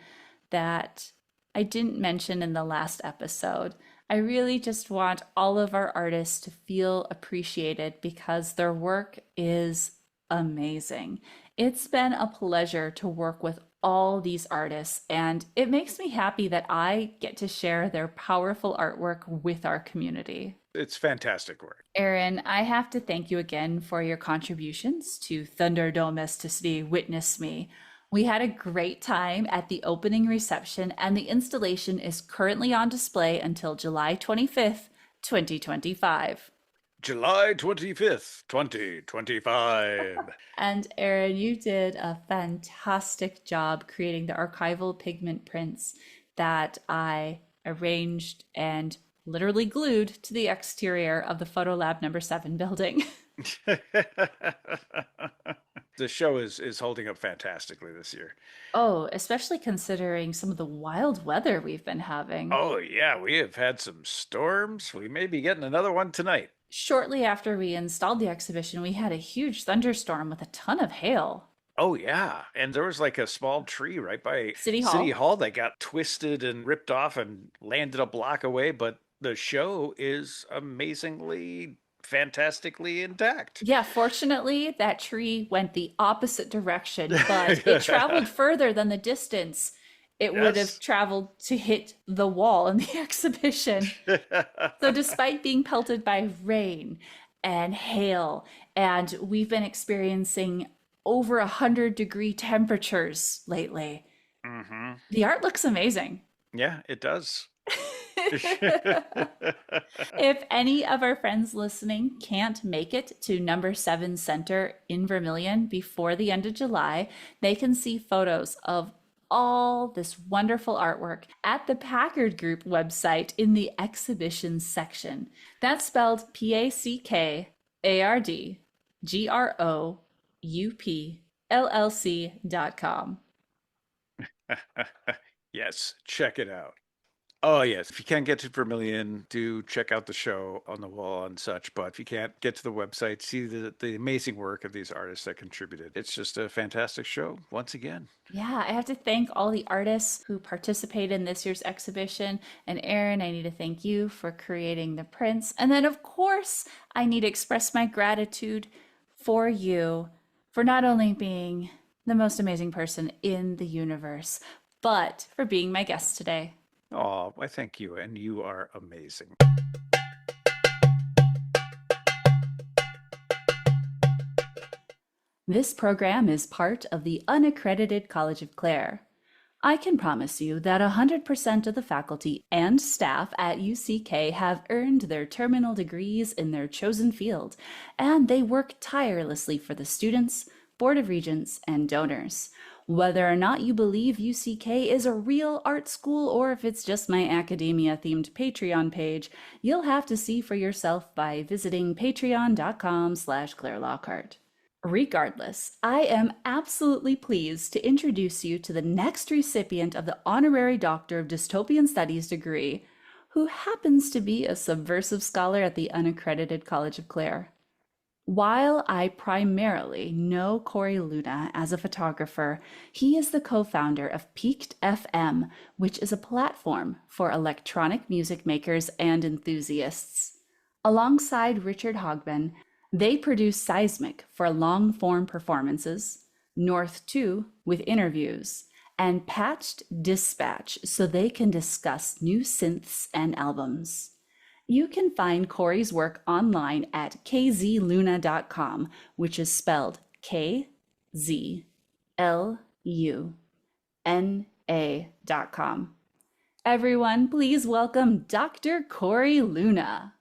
that I didn't mention in the last episode. I really just want all of our artists to feel appreciated because their work is amazing. It's been a pleasure to work with all these artists, and it makes me happy that I get to share their powerful artwork with our community. It's fantastic work. Aaron, I have to thank you again for your contributions to Thunderdomesticity Witness Me. We had a great time at the opening reception, and the installation is currently on display until July 25th, 2025. July 25th, 2025. And Aaron, you did a fantastic job creating the archival pigment prints that I arranged and literally glued to the exterior of the Fotolab No.7 building. The show is holding up fantastically this year. Oh, especially considering some of the wild weather we've been having. Oh, yeah, we have had some storms. We may be getting another one tonight. Shortly after we installed the exhibition, we had a huge thunderstorm with a ton of hail. Oh, yeah. And there was like a small tree right by City Hall. that got twisted and ripped off and landed a block away. But the show is amazingly, fantastically intact. Yeah, fortunately, that tree went the opposite direction, but it traveled further than the distance it would have Yes. traveled to hit the wall in the exhibition. So, despite being pelted by rain and hail, and we've been experiencing over 100-degree temperatures lately, Hmm. the art looks amazing. Yeah, it does. If any of our friends listening can't make it to No.7 Center in Vermilion before the end of July, they can see photos of all this wonderful artwork at the Packard Group website in the exhibitions section. That's spelled PACKARDGROUPLLC.com. Yes, check it out. Oh, yes. If you can't get to Vermilion, do check out the show on the wall and such. But if you can't get to the website, see the amazing work of these artists that contributed. It's just a fantastic show once again. Yeah, I have to thank all the artists who participated in this year's exhibition. And Aaron, I need to thank you for creating the prints. And then, of course, I need to express my gratitude for you for not only being the most amazing person in the universe, but for being my guest today. Oh, I thank you. And you are amazing. This program is part of the Unaccredited College of Klaire. I can promise you that 100% of the faculty and staff at UCK have earned their terminal degrees in their chosen field, and they work tirelessly for the students, Board of Regents, and donors. Whether or not you believe UCK is a real art school or if it's just my academia-themed Patreon page, you'll have to see for yourself by visiting patreon.com/Klaire Lockheart. Regardless, I am absolutely pleased to introduce you to the next recipient of the Honorary Doctor of Dystopian Studies degree, who happens to be a subversive scholar at the Unaccredited College of Klaire. While I primarily know Korey Luna as a photographer, he is the co-founder of Peaked FM, which is a platform for electronic music makers and enthusiasts. Alongside Richard Hogben, they produce Seismic for long form performances, North 2 with interviews, and Patched Dispatch so they can discuss new synths and albums. You can find Korey's work online at kzluna.com, which is spelled KZLUNA.com. Everyone, please welcome Dr. Korey Luna.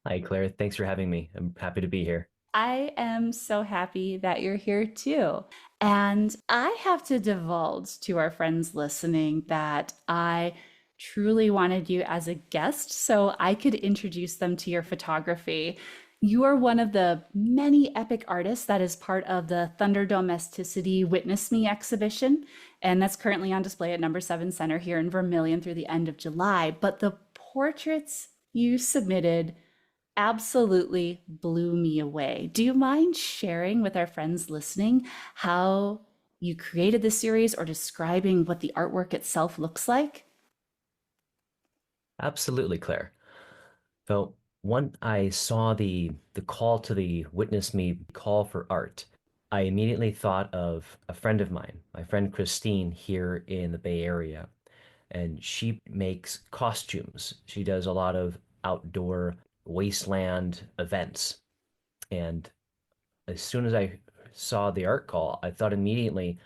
Hi, Claire. Thanks for having me. I'm happy to be here. I am so happy that you're here too. And I have to divulge to our friends listening that I truly wanted you as a guest so I could introduce them to your photography. You are one of the many epic artists that is part of the Thunderdomesticity Witness Me exhibition, and that's currently on display at No.7 Center here in Vermilion through the end of July. But the portraits you submitted absolutely blew me away. Do you mind sharing with our friends listening how you created this series or describing what the artwork itself looks like? Absolutely, Claire. So when I saw the call to the Witness Me call for art, I immediately thought of a friend of mine, my friend Christine here in the Bay Area, and she makes costumes. She does a lot of outdoor wasteland events. And as soon as I saw the art call, I thought immediately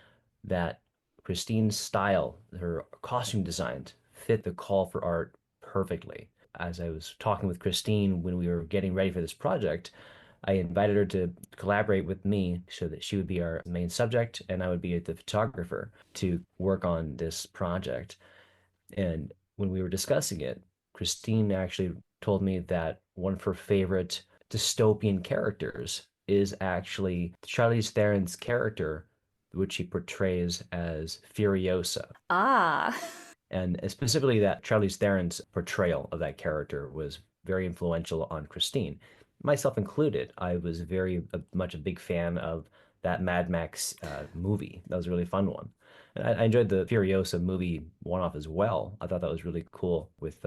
that Christine's style, her costume designs, fit the call for art perfectly. As I was talking with Christine when we were getting ready for this project, I invited her to collaborate with me so that she would be our main subject and I would be the photographer to work on this project. And when we were discussing it, Christine actually told me that one of her favorite dystopian characters is actually Charlize Theron's character, which he portrays as Furiosa. Ah, And specifically that Charlize Theron's portrayal of that character was very influential on Christine, myself included. I was very much a big fan of that Mad Max movie. That was a really fun one. And I enjoyed the Furiosa movie one-off as well. I thought that was really cool with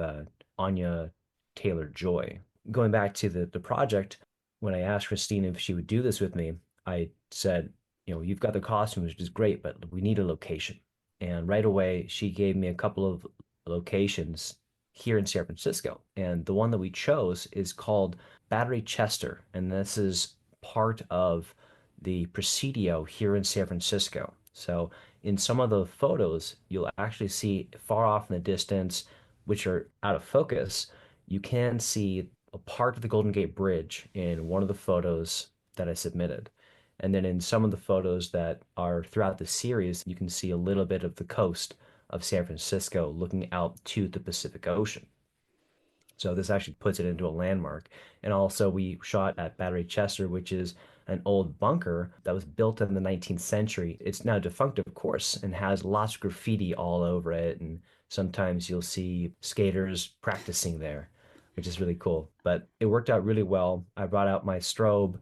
Anya Taylor-Joy. Going back to the project, when I asked Christine if she would do this with me, I said, you've got the costume, which is great, but we need a location. And right away, she gave me a couple of locations here in San Francisco. And the one that we chose is called Battery Chester. And this is part of the Presidio here in San Francisco. So in some of the photos, you'll actually see far off in the distance, which are out of focus, you can see a part of the Golden Gate Bridge in one of the photos that I submitted. And then in some of the photos that are throughout the series, you can see a little bit of the coast of San Francisco looking out to the Pacific Ocean. So this actually puts it into a landmark. And also we shot at Battery Chester, which is an old bunker that was built in the 19th century. It's now defunct, of course, and has lots of graffiti all over it. And sometimes you'll see skaters practicing there, which is really cool. But it worked out really well. I brought out my strobe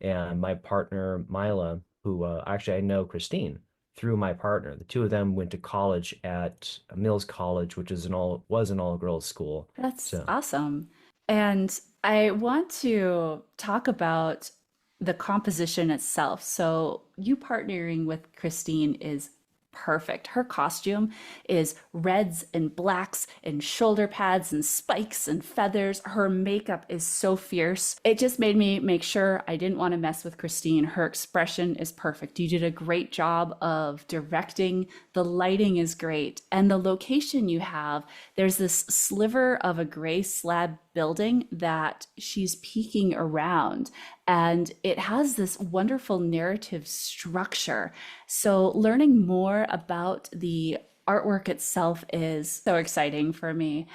and my partner, Mila, who actually I know Christine through my partner. The two of them went to college at Mills College, which is was an all-girls school. that's So awesome. And I want to talk about the composition itself. So, you partnering with Christine is perfect. Her costume is reds and blacks and shoulder pads and spikes and feathers. Her makeup is so fierce. It just made me make sure I didn't want to mess with Christine. Her expression is perfect. You did a great job of directing. The lighting is great. And the location you have, there's this sliver of a gray slab building that she's peeking around, and it has this wonderful narrative structure. So, learning more about the artwork itself is so exciting for me.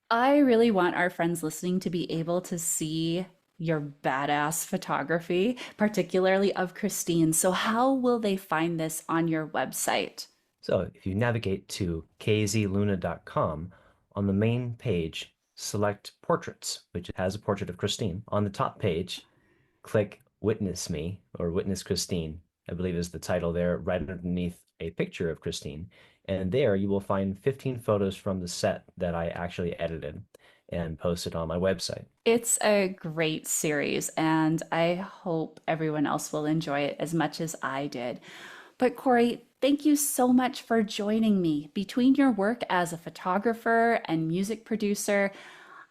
I really want our friends listening to be able to see your badass photography, particularly of Christine. So, how will they find this on your website? So if you navigate to kzluna.com, on the main page, select Portraits, which has a portrait of Christine. On the top page, click Witness Me or Witness Christine, I believe is the title there, right underneath a picture of Christine. And there you will find 15 photos from the set that I actually edited. and post it on my website. It's a great series, and I hope everyone else will enjoy it as much as I did. But Korey, thank you so much for joining me. Between your work as a photographer and music producer,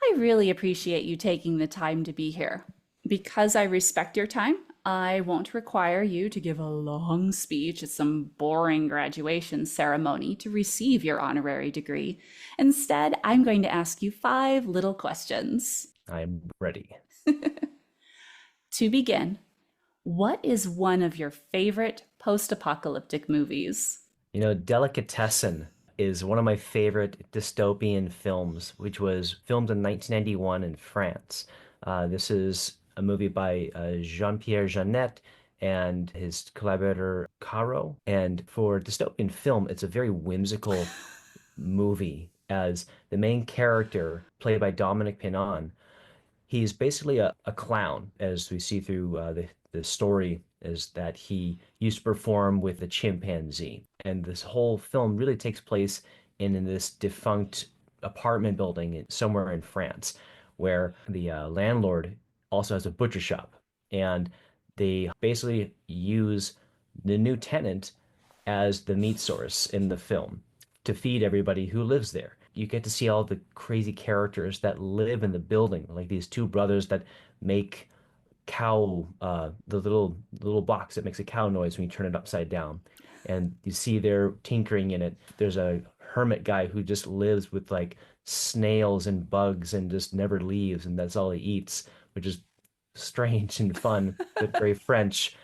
I really appreciate you taking the time to be here. Because I respect your time, I won't require you to give a long speech at some boring graduation ceremony to receive your honorary degree. Instead, I'm going to ask you 5 little questions. I am ready. To begin, what is one of your favorite post apocalyptic movies? Delicatessen is one of my favorite dystopian films, which was filmed in 1991 in France. This is a movie by Jean-Pierre Jeunet and his collaborator Caro. And for dystopian film, it's a very whimsical movie as the main character, played by Dominic Pinon, he's basically a clown, as we see through the story, is that he used to perform with a chimpanzee. And this whole film really takes place in this defunct apartment building somewhere in France, where the landlord also has a butcher shop. And they basically use the new tenant as the meat source in the film to feed everybody who lives there. You get to see all the crazy characters that live in the building, like these two brothers that make cow, the little box that makes a cow noise when you turn it upside down. And you see they're tinkering in it. There's a hermit guy who just lives with like snails and bugs and just never leaves, and that's all he eats, which is strange and fun, but very French.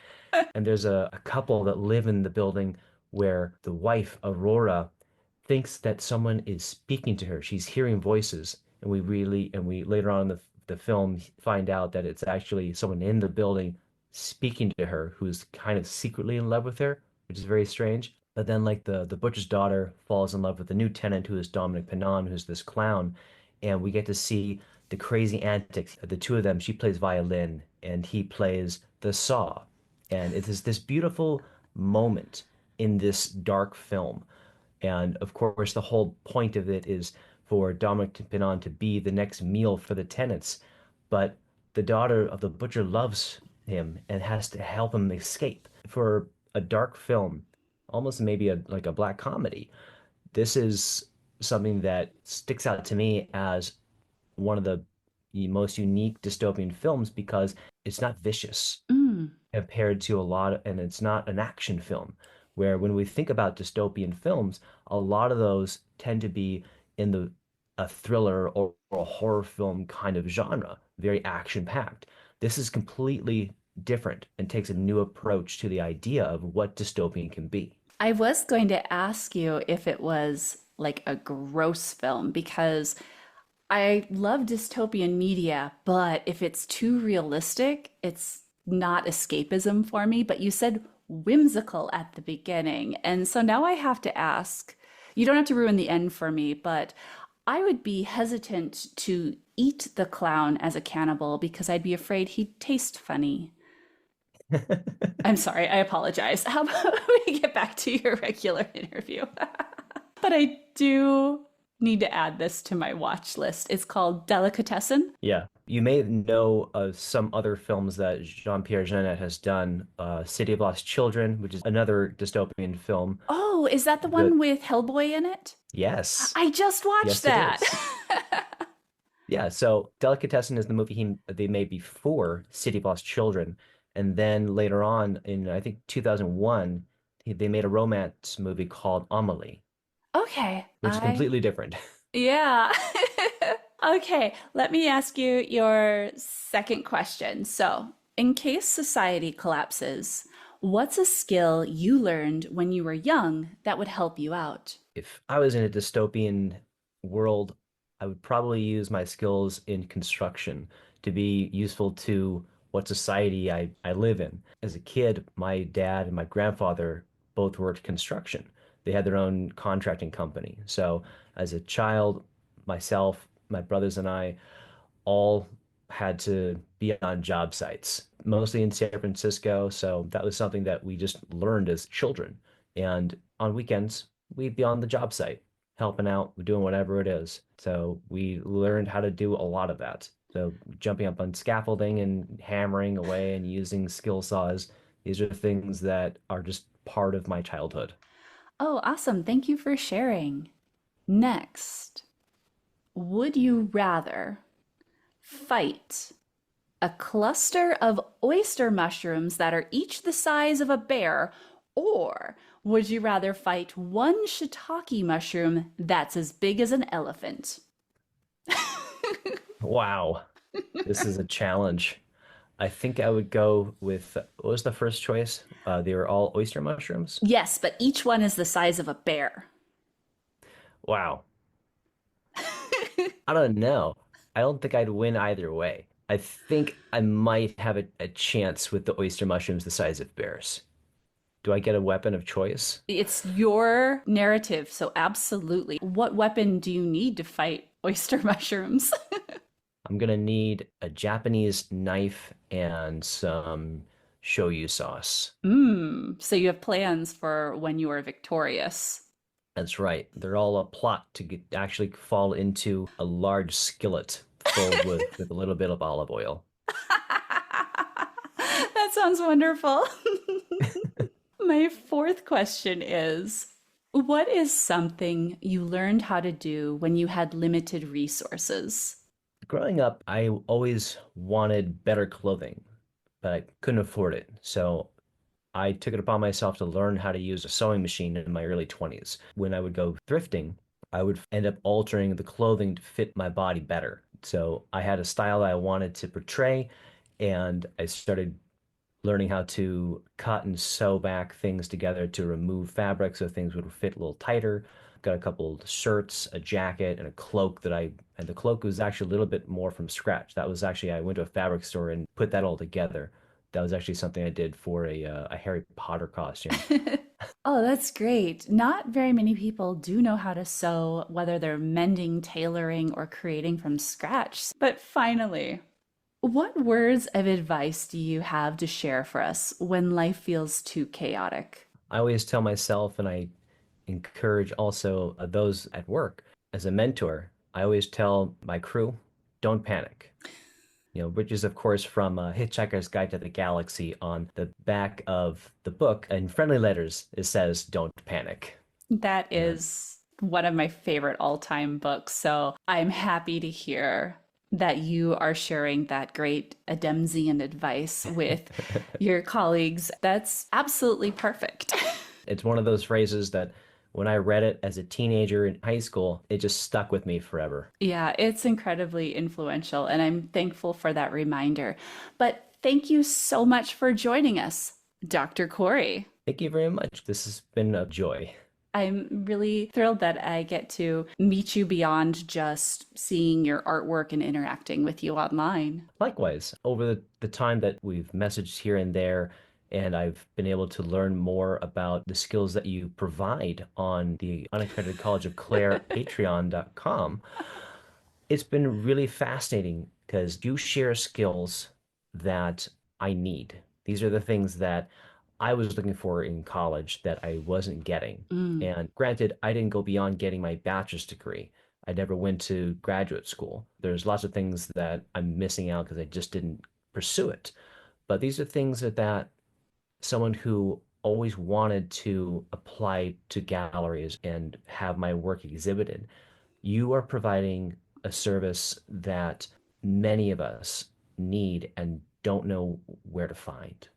And there's a couple that live in the building where the wife, Aurora, thinks that someone is speaking to her. She's hearing voices, and we later on in the film find out that it's actually someone in the building speaking to her who's kind of secretly in love with her, which is very strange. But then, like the butcher's daughter falls in love with the new tenant, who is Dominic Pinon, who's this clown, and we get to see the crazy antics. The two of them, she plays violin, and he plays the saw, and it is this beautiful moment in this dark film. And of course, the whole point of it is for Dominic Pinon to be the next meal for the tenants. But the daughter of the butcher loves him and has to help him escape. For a dark film, almost maybe like a black comedy, this is something that sticks out to me as one of the most unique dystopian films because it's not vicious Mm. compared to and it's not an action film. Where when we think about dystopian films, a lot of those tend to be in a thriller or a horror film kind of genre, very action packed. This is completely different and takes a new approach to the idea of what dystopian can be. I was going to ask you if it was like a gross film because I love dystopian media, but if it's too realistic, it's not escapism for me. But you said whimsical at the beginning. And so now I have to ask, you don't have to ruin the end for me, but I would be hesitant to eat the clown as a cannibal because I'd be afraid he'd taste funny. I'm sorry, I apologize. How about we get back to your regular interview? But I do need to add this to my watch list. It's called Delicatessen. Yeah. You may know of some other films that Jean-Pierre Jeunet has done. City of Lost Children, which is another dystopian film. Oh, is that the one with Hellboy in it? Yes. I just watched Yes, it that. is. Yeah, so Delicatessen is the movie they made before City of Lost Children. And then later on, in I think 2001, they made a romance movie called Amelie, Okay, which is completely different. yeah. Okay, let me ask you your second question. So, in case society collapses, what's a skill you learned when you were young that would help you out? If I was in a dystopian world, I would probably use my skills in construction to be useful to what society I live in. As a kid, my dad and my grandfather both worked construction. They had their own contracting company. So as a child, myself, my brothers, and I all had to be on job sites, mostly in San Francisco. So that was something that we just learned as children. And on weekends, we'd be on the job site. helping out, doing whatever it is. So we learned how to do a lot of that. So jumping up on scaffolding and hammering away and using skill saws, these are things that are just part of my childhood. Oh, awesome. Thank you for sharing. Next, would you rather fight a cluster of oyster mushrooms that are each the size of a bear, or would you rather fight one shiitake mushroom that's as big as an elephant? Wow, this is a challenge. I think I would go with what was the first choice? They were all oyster mushrooms. Yes, but each one is the size of a bear. Wow. I don't know. I don't think I'd win either way. I think I might have a chance with the oyster mushrooms the size of bears. Do I get a weapon of choice? It's your narrative, so absolutely. What weapon do you need to fight oyster mushrooms? I'm gonna need a Japanese knife and some shoyu sauce. So you have plans for when you are victorious. That's right. They're all a plot to actually fall into a large skillet filled with a little bit of olive oil. That sounds wonderful. My fourth question is, what is something you learned how to do when you had limited resources? Growing up, I always wanted better clothing, but I couldn't afford it. So I took it upon myself to learn how to use a sewing machine in my early 20s. When I would go thrifting, I would end up altering the clothing to fit my body better. So I had a style that I wanted to portray, and I started learning how to cut and sew back things together to remove fabric so things would fit a little tighter. Got a couple of shirts, a jacket, and a cloak and the cloak was actually a little bit more from scratch. That was actually, I went to a fabric store and put that all together. That was actually something I did for a Harry Potter costume. Oh, that's great. Not very many people do know how to sew, whether they're mending, tailoring, or creating from scratch. But finally, what words of advice do you have to share for us when life feels too chaotic? I always tell myself, and I encourage also those at work as a mentor, I always tell my crew, don't panic. Which is, of course, from Hitchhiker's Guide to the Galaxy. On the back of the book, in friendly letters, it says, don't panic. That Yeah. is one of my favorite all-time books. So I'm happy to hear that you are sharing that great Adamsian advice with your colleagues. That's absolutely perfect. It's one of those phrases that when I read it as a teenager in high school, it just stuck with me forever. Yeah, it's incredibly influential, and I'm thankful for that reminder. But thank you so much for joining us, Dr. Korey. Thank you very much. This has been a joy. I'm really thrilled that I get to meet you beyond just seeing your artwork and interacting with you online. Likewise, over the time that we've messaged here and there, and I've been able to learn more about the skills that you provide on the Unaccredited College of Klaire Patreon.com. It's been really fascinating because you share skills that I need. These are the things that I was looking for in college that I wasn't getting. And granted, I didn't go beyond getting my bachelor's degree. I never went to graduate school. There's lots of things that I'm missing out because I just didn't pursue it. But these are things that someone who always wanted to apply to galleries and have my work exhibited, you are providing a service that many of us need and don't know where to find.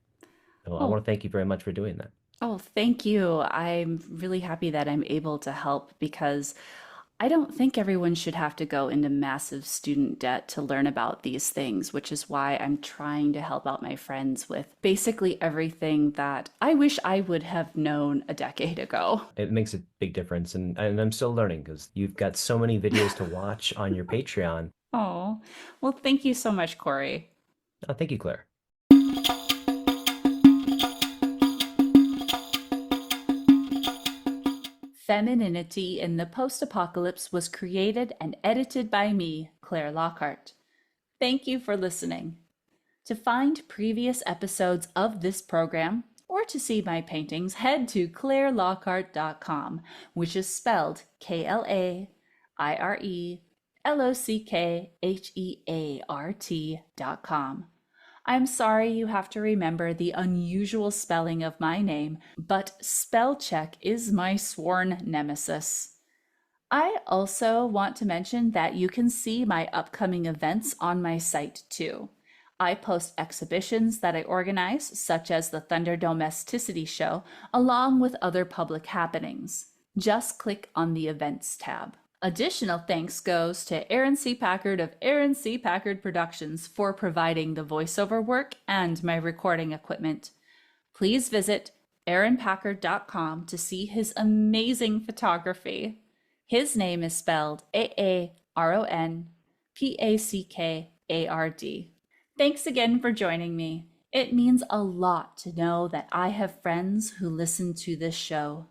So I Oh, want to thank you very much for doing that. oh, thank you. I'm really happy that I'm able to help because I don't think everyone should have to go into massive student debt to learn about these things, which is why I'm trying to help out my friends with basically everything that I wish I would have known a decade ago. It makes a big difference, and I'm still learning because you've got so many videos to watch on your Patreon. Oh, well, thank you so much, Korey. Oh, thank you, Claire. Femininity in the Post-Apocalypse was created and edited by me, Klaire Lockheart. Thank you for listening. To find previous episodes of this program, or to see my paintings, head to KlaireLockheart.com, which is spelled KlaireLockheart.com. I'm sorry you have to remember the unusual spelling of my name, but spell check is my sworn nemesis. I also want to mention that you can see my upcoming events on my site too. I post exhibitions that I organize, such as the Thunderdomesticity show, along with other public happenings. Just click on the Events tab. Additional thanks goes to Aaron C Packard of Aaron C Packard Productions for providing the voiceover work and my recording equipment. Please visit aaronpackard.com to see his amazing photography. His name is spelled Aaronpackard. Thanks again for joining me. It means a lot to know that I have friends who listen to this show.